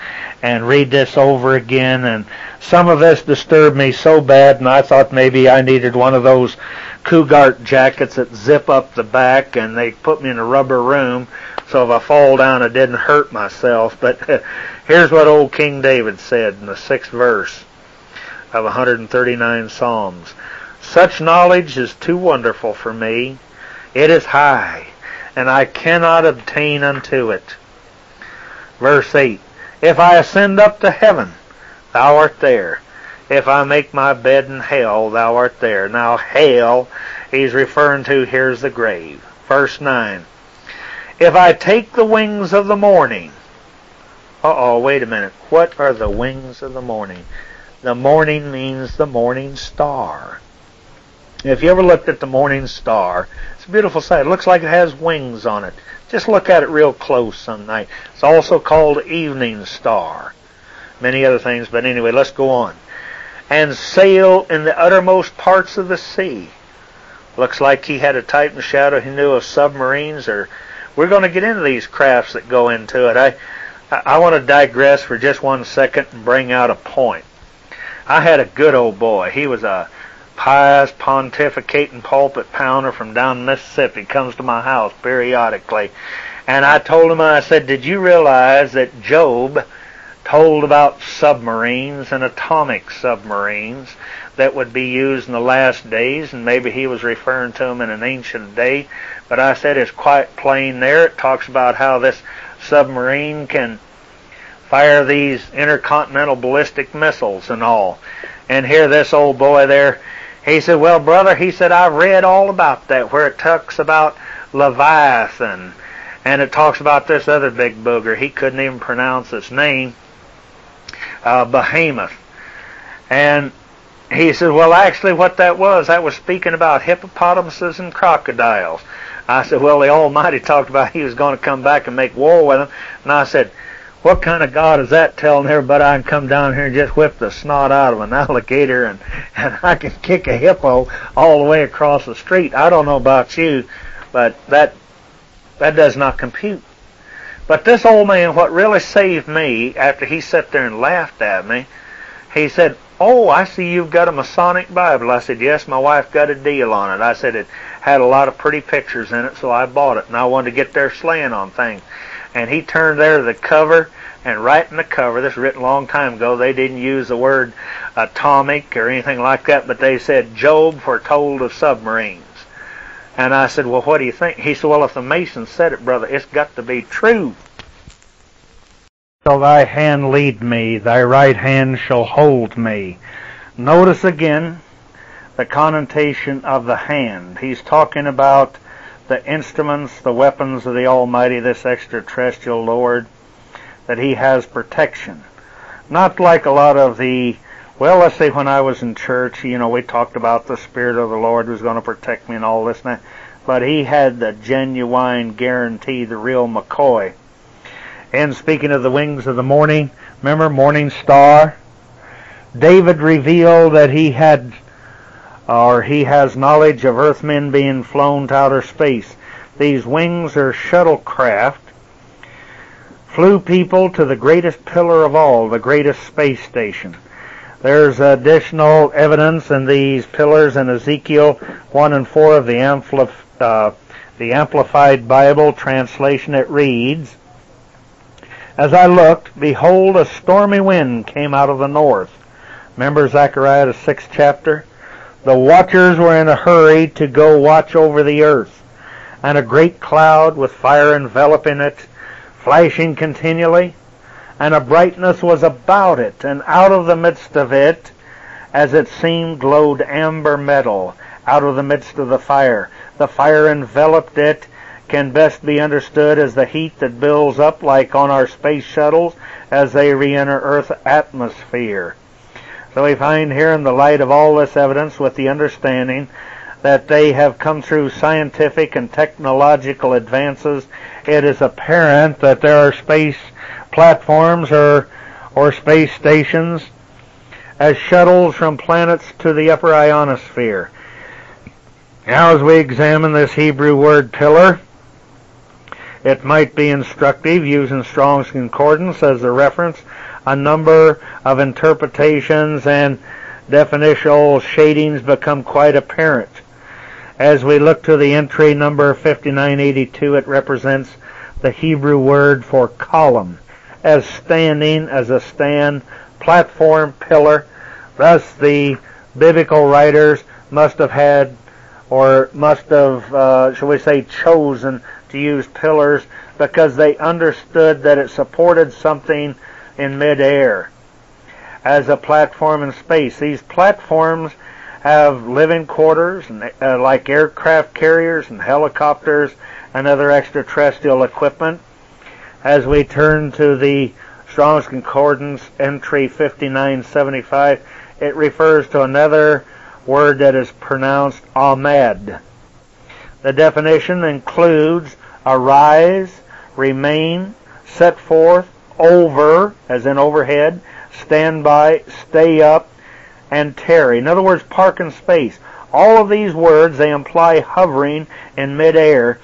read this over again, and some of this disturbed me so bad, and I thought maybe I needed one of those Cougar jackets that zip up the back, and they put me in a rubber room, so if I fall down I didn't hurt myself. But here's what old King David said in the 6th verse of 139 Psalms. Such knowledge is too wonderful for me. It is high, and I cannot obtain unto it. Verse 8. If I ascend up to heaven, thou art there. If I make my bed in hell, thou art there. Now, hell, he's referring to, here's the grave. Verse 9. If I take the wings of the morning. Wait a minute. What are the wings of the morning? The morning means the morning star. If you ever looked at the morning star, it's a beautiful sight. It looks like it has wings on it. Just look at it real close some night. It's also called evening star. Many other things, but anyway, let's go on. And sail in the uttermost parts of the sea. Looks like he had a type and shadow. He knew of submarines. Or we're going to get into these crafts that go into it. I want to digress for just 1 second and bring out a point. I had a good old boy. He was a pious, pontificating pulpit pounder from down Mississippi. Comes to my house periodically. And I told him, I said, did you realize that Job told about submarines and atomic submarines that would be used in the last days, and maybe he was referring to them in an ancient day, but I said it's quite plain there. It talks about how this submarine can fire these intercontinental ballistic missiles and all. And here this old boy there, He said, well, brother, he said, I've read all about that, where it talks about Leviathan, and it talks about this other big booger. He couldn't even pronounce its name, Behemoth. And he said, well, actually what that was speaking about hippopotamuses and crocodiles. I said, well, the Almighty talked about he was going to come back and make war with them. And I said, what kind of God is that, telling everybody I can come down here and just whip the snot out of an alligator and I can kick a hippo all the way across the street? I don't know about you, but that does not compute. But this old man, what really saved me, after he sat there and laughed at me, he said, oh, I see you've got a Masonic Bible. I said, yes, my wife got a deal on it. I said, it had a lot of pretty pictures in it, so I bought it, and I wanted to get their slaying on things. And he turned there to the cover, and right in the cover, this was written a long time ago, they didn't use the word atomic or anything like that, but they said, Job foretold of submarines. And I said, well, what do you think? He said, well, if the Mason said it, brother, it's got to be true. So thy hand lead me, thy right hand shall hold me. Notice again the connotation of the hand. He's talking about the instruments, the weapons of the Almighty, this extraterrestrial Lord, that he has protection. Not like a lot of the, well, let's say when I was in church, we talked about the Spirit of the Lord was going to protect me and all this and that, but he had the genuine guarantee, the real McCoy. And speaking of the wings of the morning, remember, morning star? David revealed that he has knowledge of earthmen being flown to outer space. These wings are shuttlecraft, flew people to the greatest pillar of all, the greatest space station. There's additional evidence in these pillars in Ezekiel 1 and 4 of the Amplified Bible translation. It reads, as I looked, behold, a stormy wind came out of the north. Remember Zechariah, the 6th chapter? The watchers were in a hurry to go watch over the earth, and a great cloud with fire enveloping it, flashing continually, and a brightness was about it, and out of the midst of it, as it seemed, glowed amber metal out of the midst of the fire. The fire enveloped it, can best be understood as the heat that builds up like on our space shuttles as they re-enter Earth's atmosphere. So we find here, in the light of all this evidence, with the understanding that they have come through scientific and technological advances, it is apparent that there are space platforms or space stations as shuttles from planets to the upper ionosphere. Now, as we examine this Hebrew word pillar, it might be instructive, using Strong's Concordance as a reference, a number of interpretations and definitional shadings become quite apparent. As we look to the entry number 5982, it represents the Hebrew word for column, as standing, as a stand, platform, pillar. Thus the biblical writers must have had, or must have, shall we say, chosen to use pillars because they understood that it supported something in midair as a platform in space. These platforms have living quarters, and, like aircraft carriers and helicopters and other extraterrestrial equipment. As we turn to the Strong's Concordance entry 5975, it refers to another word that is pronounced Ahmed. The definition includes arise, remain, set forth, over, as in overhead, stand by, stay up, and tarry. In other words, park in space. All of these words, they imply hovering in midair.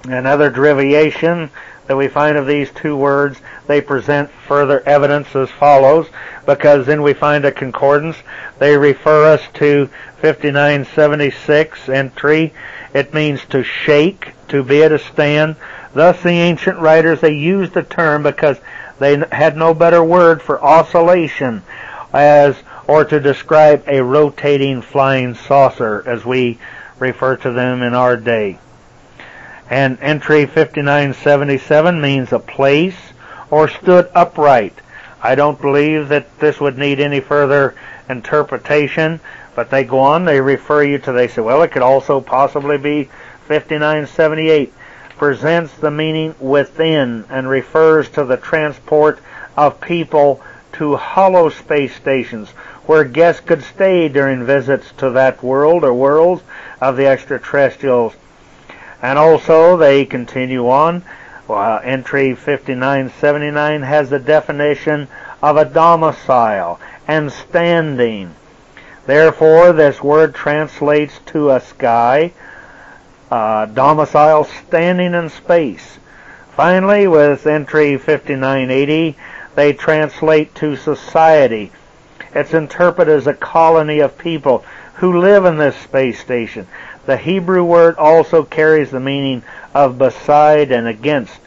Another derivation that we find of these two words, they present further evidence as follows, because then we find a concordance. They refer us to 5976 entry. It means to shake, to be at a stand. Thus the ancient writers, they used the term because they had no better word for oscillation or to describe a rotating flying saucer, as we refer to them in our day. And entry 5977 means a place or stood upright. I don't believe that this would need any further interpretation, but they go on, they refer you to, they say, well, it could also possibly be 5978, presents the meaning within and refers to the transport of people to hollow space stations where guests could stay during visits to that world or worlds of the extraterrestrials. And also they continue on. Entry 5979 has the definition of a domicile and standing. Therefore, this word translates to a sky, domicile standing in space. Finally, with entry 5980, they translate to society. It's interpreted as a colony of people who live in this space station. The Hebrew word also carries the meaning of beside and against.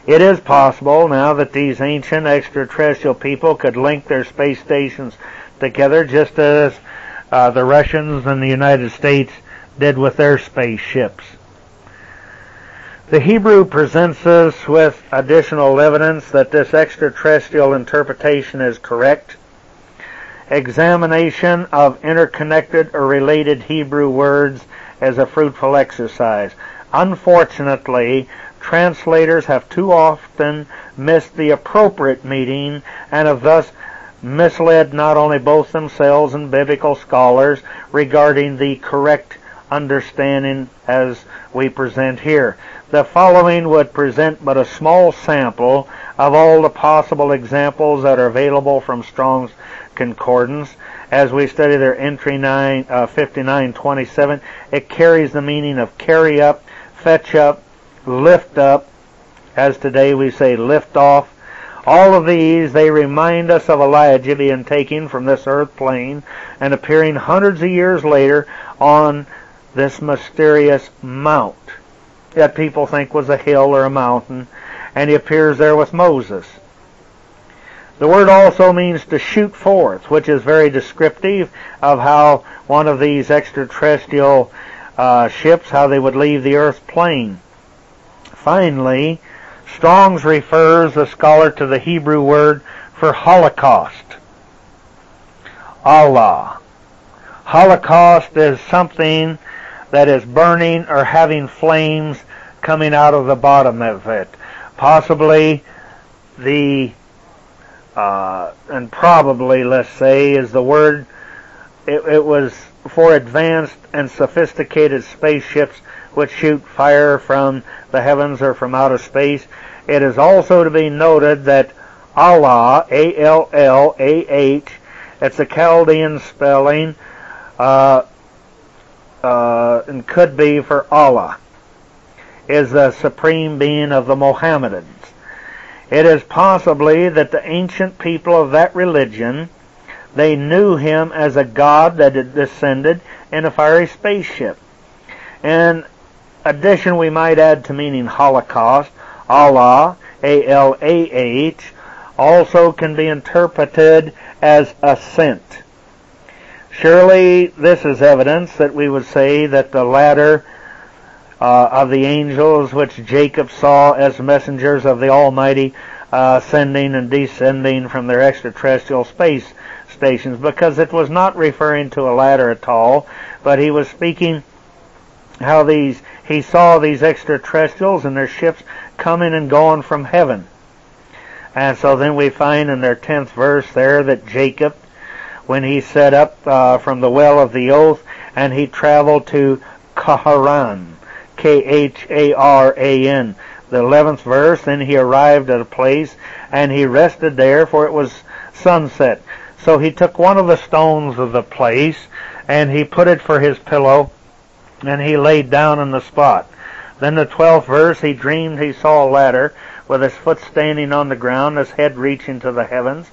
It is possible now that these ancient extraterrestrial people could link their space stations together just as the Russians and the United States did with their spaceships. The Hebrew presents us with additional evidence that this extraterrestrial interpretation is correct. Examination of interconnected or related Hebrew words is a fruitful exercise. Unfortunately, translators have too often missed the appropriate meaning and have thus misled not only both themselves and biblical scholars regarding the correct understanding as we present here. The following would present but a small sample of all the possible examples that are available from Strong's Concordance. As we study their entry 5927, it carries the meaning of carry up, fetch up, lift up, as today we say lift off. All of these, they remind us of Elijah being taken from this earth plane and appearing hundreds of years later on this mysterious mount that people think was a hill or a mountain, and he appears there with Moses. The word also means to shoot forth, which is very descriptive of how one of these extraterrestrial ships, how they would leave the earth plane. Finally, Strong's refers the scholar to the Hebrew word for Holocaust. Allah. Holocaust is something that is burning or having flames coming out of the bottom of it. Possibly and probably, let's say, is the word, it was for advanced and sophisticated spaceships which shoot fire from the heavens or from outer space. It is also to be noted that Allah, A-L-L-A-H, it's a Chaldean spelling, and could be for Allah, is the supreme being of the Mohammedans. It is possibly that the ancient people of that religion, they knew him as a god that had descended in a fiery spaceship. In addition, we might add to meaning Holocaust, Allah, A-L-A-H, also can be interpreted as ascent. Surely this is evidence that we would say that the ladder of the angels which Jacob saw as messengers of the Almighty ascending and descending from their extraterrestrial space stations, because it was not referring to a ladder at all, but he was speaking how he saw these extraterrestrials and their ships coming and going from heaven. And so then we find in their 10th verse there that Jacob, when he set up from the well of the oath, and he traveled to Kaharan, K-H-A-R-A-N. The 11th verse, then he arrived at a place, and he rested there, for it was sunset. So he took one of the stones of the place, and he put it for his pillow, and he laid down on the spot. Then the 12th verse, he dreamed he saw a ladder, with his foot standing on the ground, his head reaching to the heavens,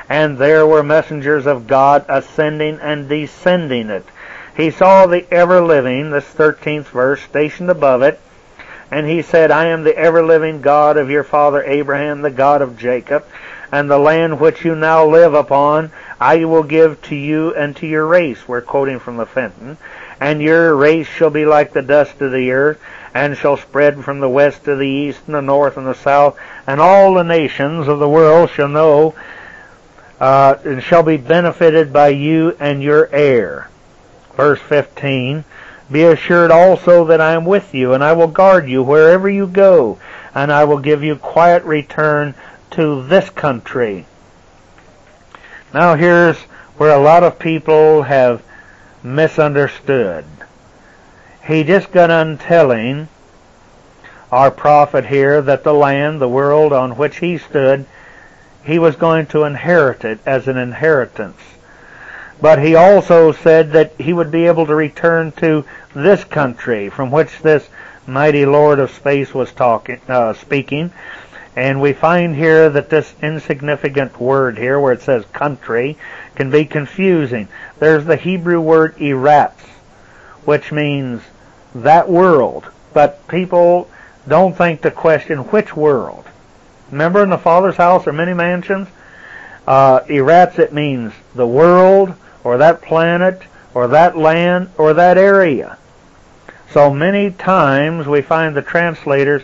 and there were messengers of God ascending and descending it. He saw the ever-living, this 13th verse, stationed above it, and he said, I am the ever-living God of your father Abraham, the God of Jacob, and the land which you now live upon I will give to you and to your race. We're quoting from the Fenton. And your race shall be like the dust of the earth, and shall spread from the west to the east and the north and the south, and all the nations of the world shall know and shall be benefited by you and your heir. Verse 15, be assured also that I am with you, and I will guard you wherever you go, and I will give you quiet return to this country. Now here's where a lot of people have misunderstood. He just got on telling our prophet here that the land, the world on which he stood, he was going to inherit it as an inheritance. But he also said that he would be able to return to this country from which this mighty Lord of space was speaking. And we find here that this insignificant word here, where it says country, can be confusing. There's the Hebrew word eretz, which means that world. But people don't think to question which world. Remember, in the Father's house are many mansions. Eretz, it means the world, or that planet, or that land, or that area. So many times we find the translators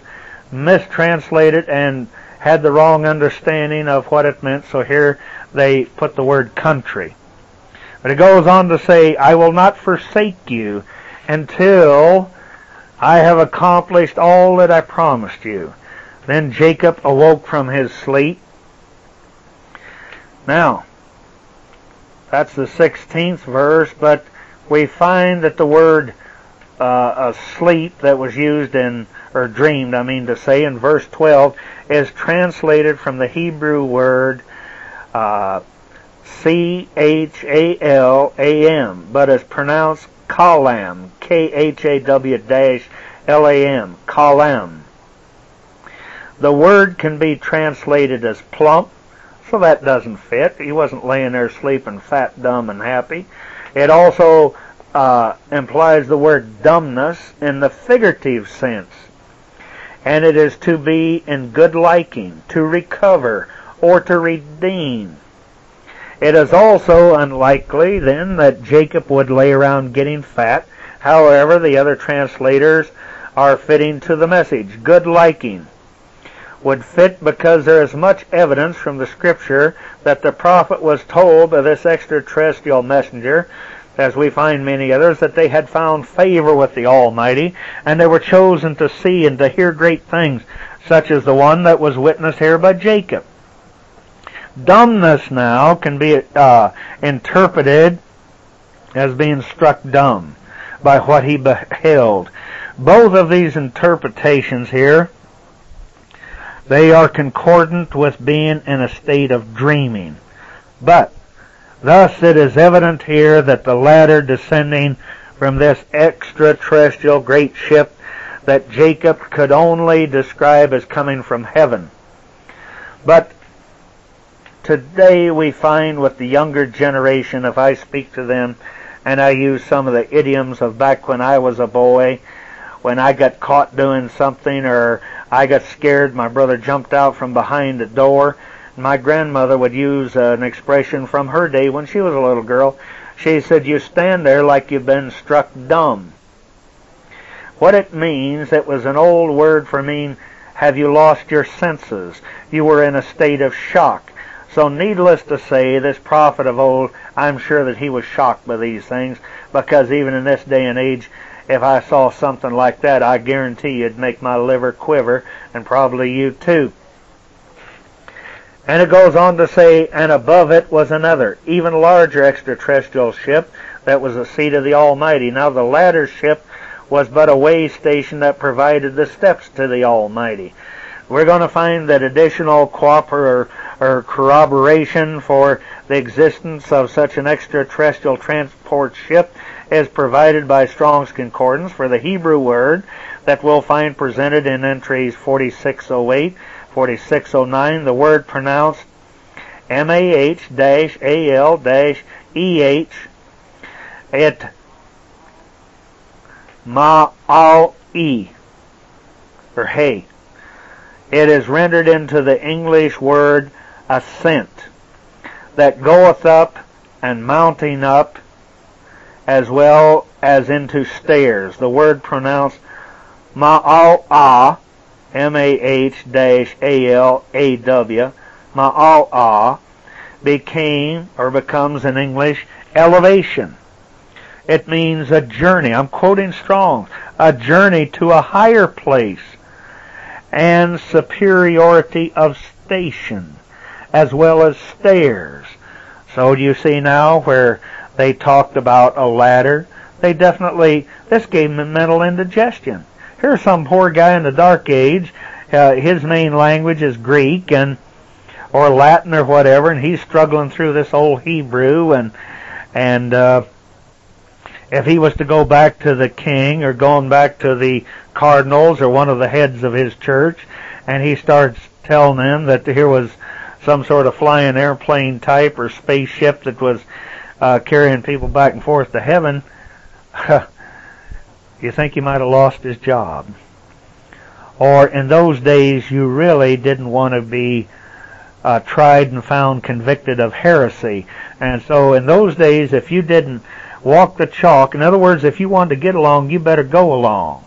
mistranslated and had the wrong understanding of what it meant. So here they put the word country. But it goes on to say, I will not forsake you until I have accomplished all that I promised you. Then Jacob awoke from his sleep. Now, that's the 16th verse, but we find that the word sleep that was used in, or dreamed, I mean to say, in verse 12, is translated from the Hebrew word C-H-A-L-A-M, but is pronounced Kalam, K-H-A-W-L-A-M, Kalam. The word can be translated as plump, so that doesn't fit. He wasn't laying there sleeping fat, dumb, and happy. It also implies the word dumbness in the figurative sense. And it is to be in good liking, to recover, or to redeem. It is also unlikely, then, that Jacob would lay around getting fat. However, the other translators are fitting to the message. Good liking would fit because there is much evidence from the Scripture that the prophet was told by this extraterrestrial messenger, as we find many others, that they had found favor with the Almighty, and they were chosen to see and to hear great things, such as the one that was witnessed here by Jacob. Dumbness now can be interpreted as being struck dumb by what he beheld. Both of these interpretations here, they are concordant with being in a state of dreaming. But thus it is evident here that the latter, descending from this extraterrestrial great ship that Jacob could only describe as coming from heaven. But today we find with the younger generation, if I speak to them and I use some of the idioms of back when I was a boy, when I got caught doing something or I got scared, my brother jumped out from behind the door. My grandmother would use an expression from her day when she was a little girl. She said, you stand there like you've been struck dumb. What it means, it was an old word for mean, have you lost your senses? You were in a state of shock. So needless to say, this prophet of old, I'm sure that he was shocked by these things, because even in this day and age, if I saw something like that, I guarantee it'd make my liver quiver, and probably you too. And it goes on to say, and above it was another, even larger extraterrestrial ship that was the seat of the Almighty. Now the latter ship was but a way station that provided the steps to the Almighty. We're going to find that additional corroboration for the existence of such an extraterrestrial transport ship is provided by Strong's Concordance for the Hebrew word that we'll find presented in entries 4608, 4609. The word pronounced MAH-AL-EH, it ma'al-e, or hey. It is rendered into the English word ascent, that goeth up and mounting up, as well as into stairs. The word pronounced ma'al-ah, M-A-H-A-L-A-W, ma'al-ah, became, or becomes in English, elevation. It means a journey. I'm quoting Strong's. A journey to a higher place and superiority of station, as well as stairs. So do you see now where they talked about a ladder? This gave him mental indigestion. Here's some poor guy in the Dark Age. His main language is Greek or Latin or whatever, and he's struggling through this old Hebrew, and if he was to go back to the king or going back to the cardinals or one of the heads of his church, and he starts telling them that here was some sort of flying airplane type or spaceship that was carrying people back and forth to heaven, you think he might have lost his job. Or in those days, you really didn't want to be tried and found convicted of heresy. And so in those days, if you didn't walk the chalk, in other words, if you wanted to get along, you better go along.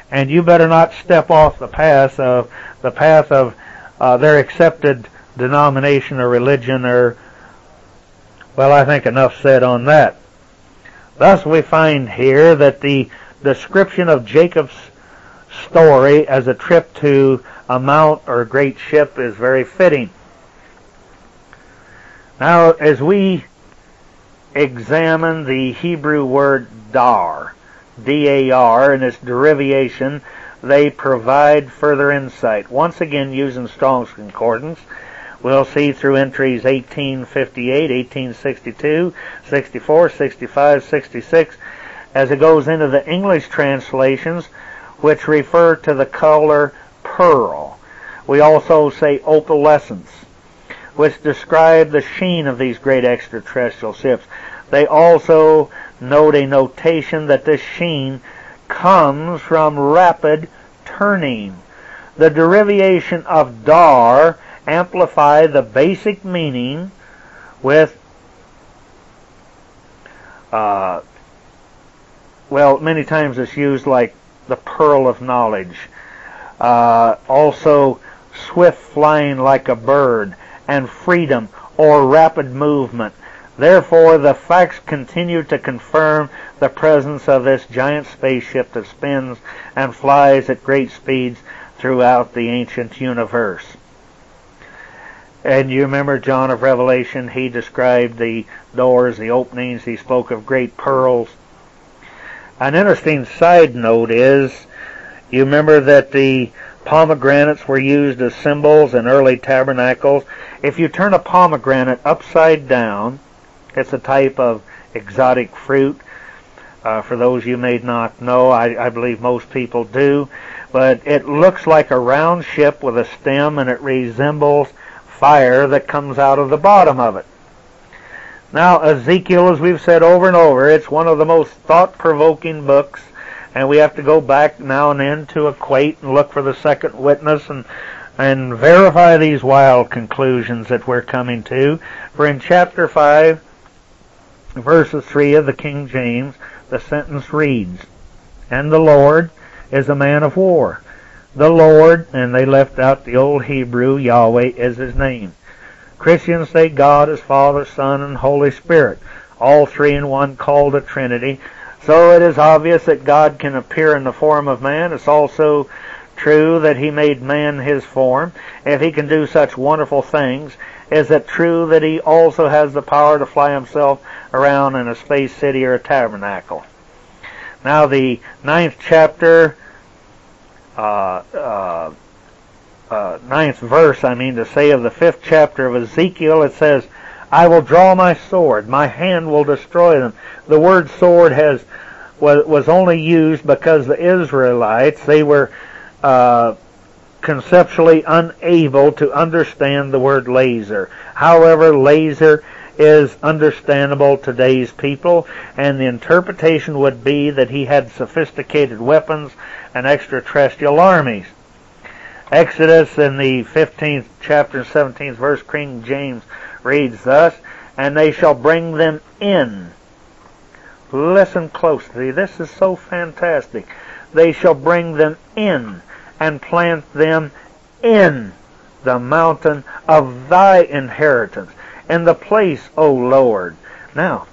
And you better not step off the path of their accepted denomination or religion or, well, I think enough said on that. Thus we find here that the description of Jacob's story as a trip to a mount or a great ship is very fitting. Now, as we examine the Hebrew word dar, D-A-R, and its derivation, they provide further insight. Once again, using Strong's Concordance, we'll see through entries 1858, 1862, 64, 65, 66, as it goes into the English translations, which refer to the color pearl. We also say opalescence, which describe the sheen of these great extraterrestrial ships. They also note a notation that this sheen comes from rapid turning. The derivation of dar amplify the basic meaning with many times it's used like the pearl of knowledge, also swift flying like a bird, and freedom or rapid movement. Therefore, the facts continue to confirm the presence of this giant spaceship that spins and flies at great speeds throughout the ancient universe. And you remember John of Revelation, he described the doors, the openings, he spoke of great pearls. An interesting side note is, you remember that the pomegranates were used as symbols in early tabernacles. If you turn a pomegranate upside down, it's a type of exotic fruit. For those you may not know, I believe most people do. But it looks like a round ship with a stem, and it resembles fire that comes out of the bottom of it. Now, Ezekiel, as we've said over and over, it's one of the most thought-provoking books, and we have to go back now and then to equate and look for the second witness and verify these wild conclusions that we're coming to. For in chapter 5, verses 3 of the King James, the sentence reads, "And the Lord is a man of war." The Lord, and they left out the old Hebrew, Yahweh is his name. Christians say God is Father, Son, and Holy Spirit, all three in one, called a Trinity. So it is obvious that God can appear in the form of man. It's also true that he made man his form. If he can do such wonderful things, is it true that he also has the power to fly himself around in a space city or a tabernacle? Now the 9th chapter, 9th verse, to say, of the 5th chapter of Ezekiel, it says, "I will draw my sword, my hand will destroy them." The word sword was only used because the Israelites, they were conceptually unable to understand the word laser. However, laser is understandable to today's people, and the interpretation would be that he had sophisticated weapons and extraterrestrial armies. Exodus in the 15th chapter, 17th verse, King James reads thus, "And they shall bring them in." Listen closely. This is so fantastic. "They shall bring them in and plant them in the mountain of thy inheritance." and the place, O Lord. Now,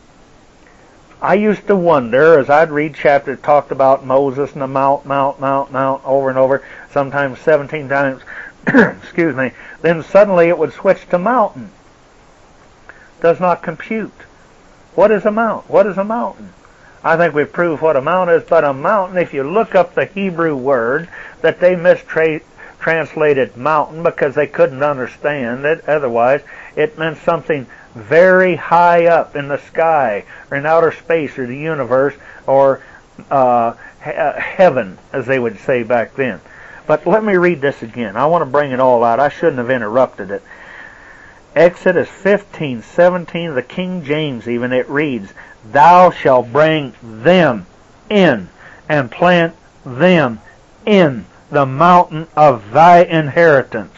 I used to wonder, as I'd read chapters that talked about Moses and the mount, over and over, sometimes 17 times, excuse me, then suddenly it would switch to mountain. Does not compute. What is a mount? What is a mountain? I think we've proved what a mount is, but a mountain, if you look up the Hebrew word that they mistranslated mountain because they couldn't understand it, otherwise it meant something very high up in the sky or in outer space or the universe or heaven, as they would say back then. But let me read this again. I want to bring it all out. I shouldn't have interrupted it. Exodus 15:17, the King James even, it reads, Thou shalt bring them in and plant them in the mountain of thy inheritance,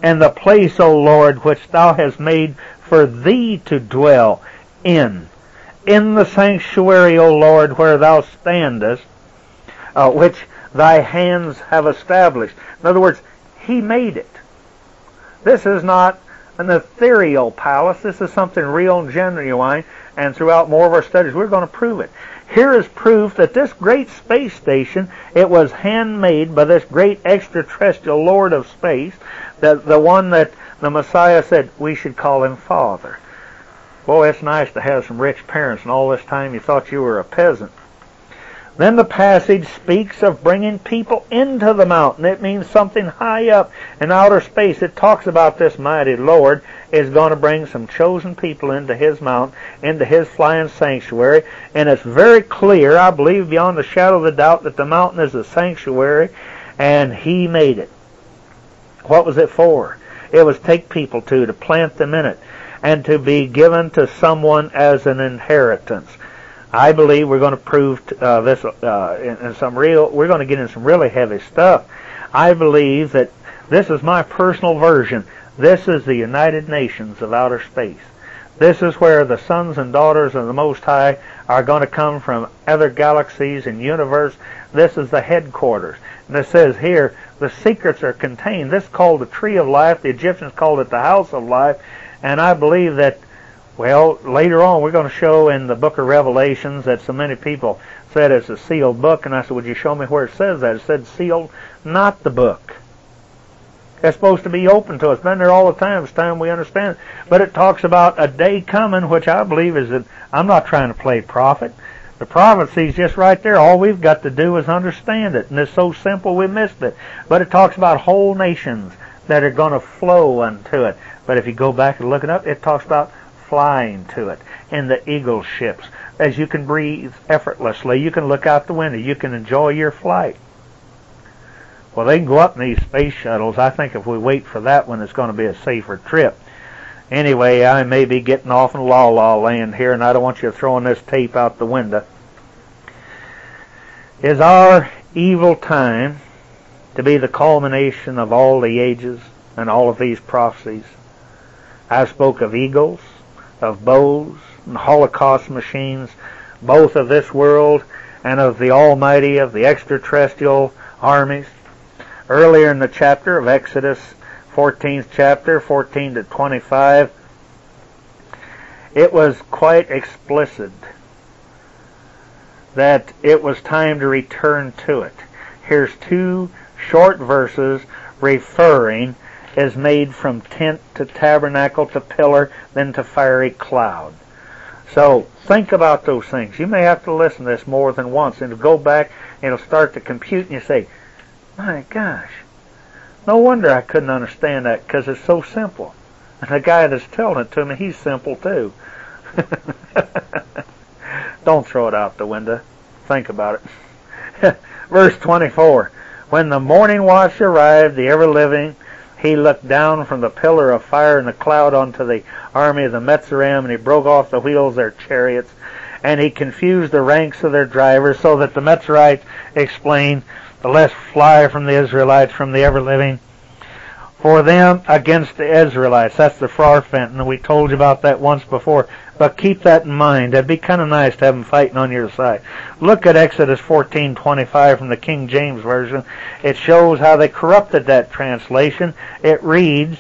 and the place, O Lord, which thou hast made for thee to dwell in the sanctuary, O Lord, where thou standest, which thy hands have established. In other words, he made it. This is not an ethereal palace. This is something real and genuine, and throughout more of our studies we're going to prove it. Here is proof that this great space station, it was handmade by this great extraterrestrial Lord of space, the one that the Messiah said we should call him Father. Boy, it's nice to have some rich parents, and all this time you thought you were a peasant. Then the passage speaks of bringing people into the mountain. It means something high up in outer space. It talks about this mighty Lord is going to bring some chosen people into his mountain, into his flying sanctuary. And it's very clear, I believe beyond a shadow of a doubt, that the mountain is a sanctuary, and he made it. What was it for? It was take people to plant them in it, and to be given to someone as an inheritance. I believe we're going to prove this in some real. We're going to get in some really heavy stuff. I believe that this is my personal version. This is the United Nations of outer space. This is where the sons and daughters of the Most High are going to come from other galaxies and universe. This is the headquarters. And it says here, the secrets are contained. This is called the Tree of Life. The Egyptians called it the House of Life. And I believe that, well, later on we're going to show in the book of Revelations that so many people said it's a sealed book. And I said, would you show me where it says that? It said sealed, not the book. It's supposed to be open to us. It's been there all the time. It's time we understand it. But it talks about a day coming, which I believe is that I'm not trying to play prophet. The prophecy's just right there. All we've got to do is understand it. And it's so simple we missed it. But it talks about whole nations that are going to flow unto it. But if you go back and look it up, it talks about flying to it in the eagle ships. As you can breathe effortlessly, you can look out the window, you can enjoy your flight. Well, they can go up in these space shuttles. I think if we wait for that one, it's going to be a safer trip. Anyway, I may be getting off in la-la land here, and I don't want you throwing this tape out the window. Is our evil time to be the culmination of all the ages and all of these prophecies? I spoke of eagles, of bows, and Holocaust machines, both of this world and of the Almighty, of the extraterrestrial armies. Earlier in the chapter of Exodus, 14th chapter, 14 to 25, it was quite explicit that it was time to return to it. Here's two short verses referring is made from tent to tabernacle to pillar, then to fiery cloud. So think about those things. You may have to listen to this more than once, and to go back and it'll start to compute, and you say, my gosh, no wonder I couldn't understand that, because it's so simple. And the guy that's telling it to me, he's simple too. Don't throw it out the window. Think about it. Verse 24, when the morning watch arrived, the ever-living, he looked down from the pillar of fire and the cloud onto the army of the Metzeram, and he broke off the wheels of their chariots, and he confused the ranks of their drivers, so that the Metzerites explained, the less fly from the Israelites from the ever-living, for them against the Israelites. That's the Farfenton, and we told you about that once before. But keep that in mind. That'd be kind of nice to have them fighting on your side. Look at Exodus 14:25 from the King James Version. It shows how they corrupted that translation. It reads,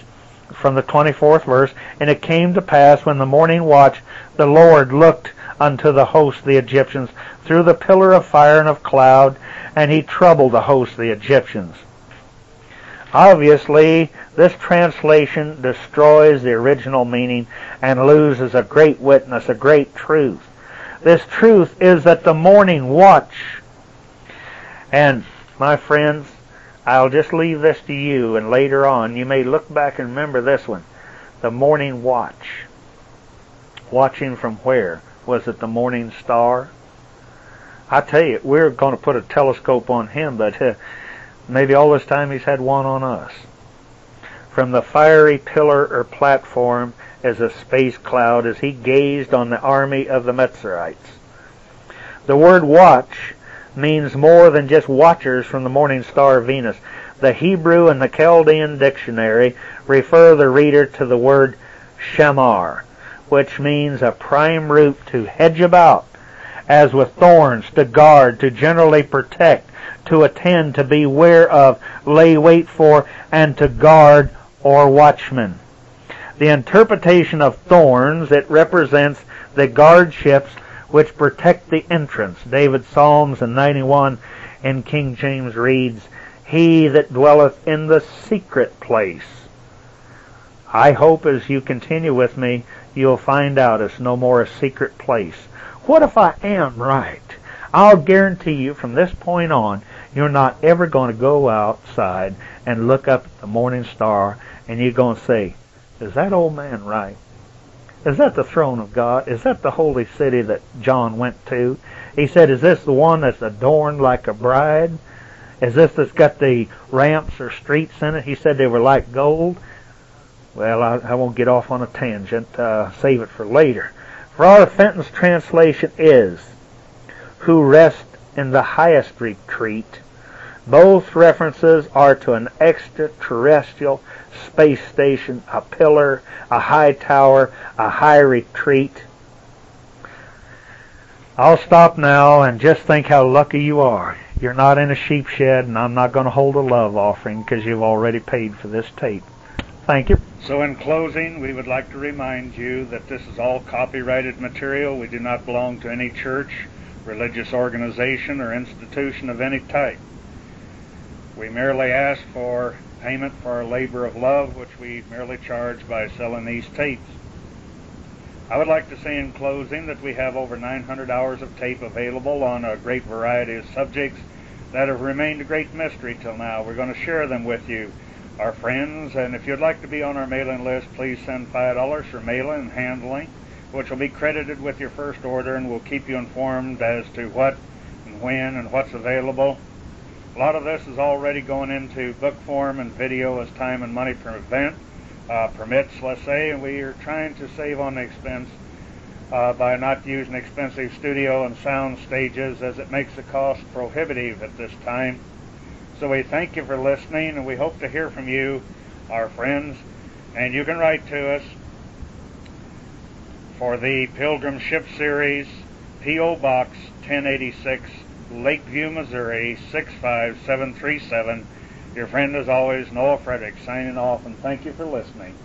from the 24th verse, and it came to pass when the morning watch, the Lord looked unto the host of the Egyptians through the pillar of fire and of cloud, and he troubled the host of the Egyptians. Obviously, this translation destroys the original meaning and loses a great witness, a great truth. This truth is that the morning watch, and my friends, I'll just leave this to you, and later on you may look back and remember this one. The morning watch. Watching from where? Was it the morning star? I tell you, we're going to put a telescope on him, but maybe all this time he's had one on us. From the fiery pillar or platform as a space cloud as he gazed on the army of the Metzerites. The word watch means more than just watchers from the morning star Venus. The Hebrew and the Chaldean dictionary refer the reader to the word shamar, which means a prime root to hedge about, as with thorns, to guard, to generally protect, to attend, to beware of, lay wait for, and to guard or watchman. The interpretation of thorns, it represents the guardships which protect the entrance. David Psalms in 91 in King James reads, He that dwelleth in the secret place. I hope as you continue with me, you'll find out it's no more a secret place. What if I am right? I'll guarantee you from this point on, you're not ever going to go outside and look up at the morning star and you're going to say, is that old man right? Is that the throne of God? Is that the holy city that John went to? He said, is this the one that's adorned like a bride? Is this that's got the ramps or streets in it? He said they were like gold. Well, I won't get off on a tangent. Save it for later. For our Fenton's translation is, who rest in the highest retreat. Both references are to an extraterrestrial space station, a pillar, a high tower, a high retreat. I'll stop now and just think how lucky you are. You're not in a sheep shed, and I'm not going to hold a love offering because you've already paid for this tape. Thank you. So in closing, we would like to remind you that this is all copyrighted material. We do not belong to any church, religious organization, or institution of any type. We merely ask for payment for our labor of love, which we merely charge by selling these tapes. I would like to say in closing that we have over 900 hours of tape available on a great variety of subjects that have remained a great mystery till now. We're going to share them with you, our friends, and if you'd like to be on our mailing list, please send $5 for mailing and handling, which will be credited with your first order, and we'll keep you informed as to what and when and what's available. A lot of this is already going into book form and video as time and money permits, let's say, and we are trying to save on the expense by not using expensive studio and sound stages, as it makes the cost prohibitive at this time. So we thank you for listening, and we hope to hear from you, our friends, and you can write to us for the Pilgrim Ship Series, P.O. Box 1086, Lakeview, Missouri 65737. Your friend as always, Noah Fredericks, signing off, and thank you for listening.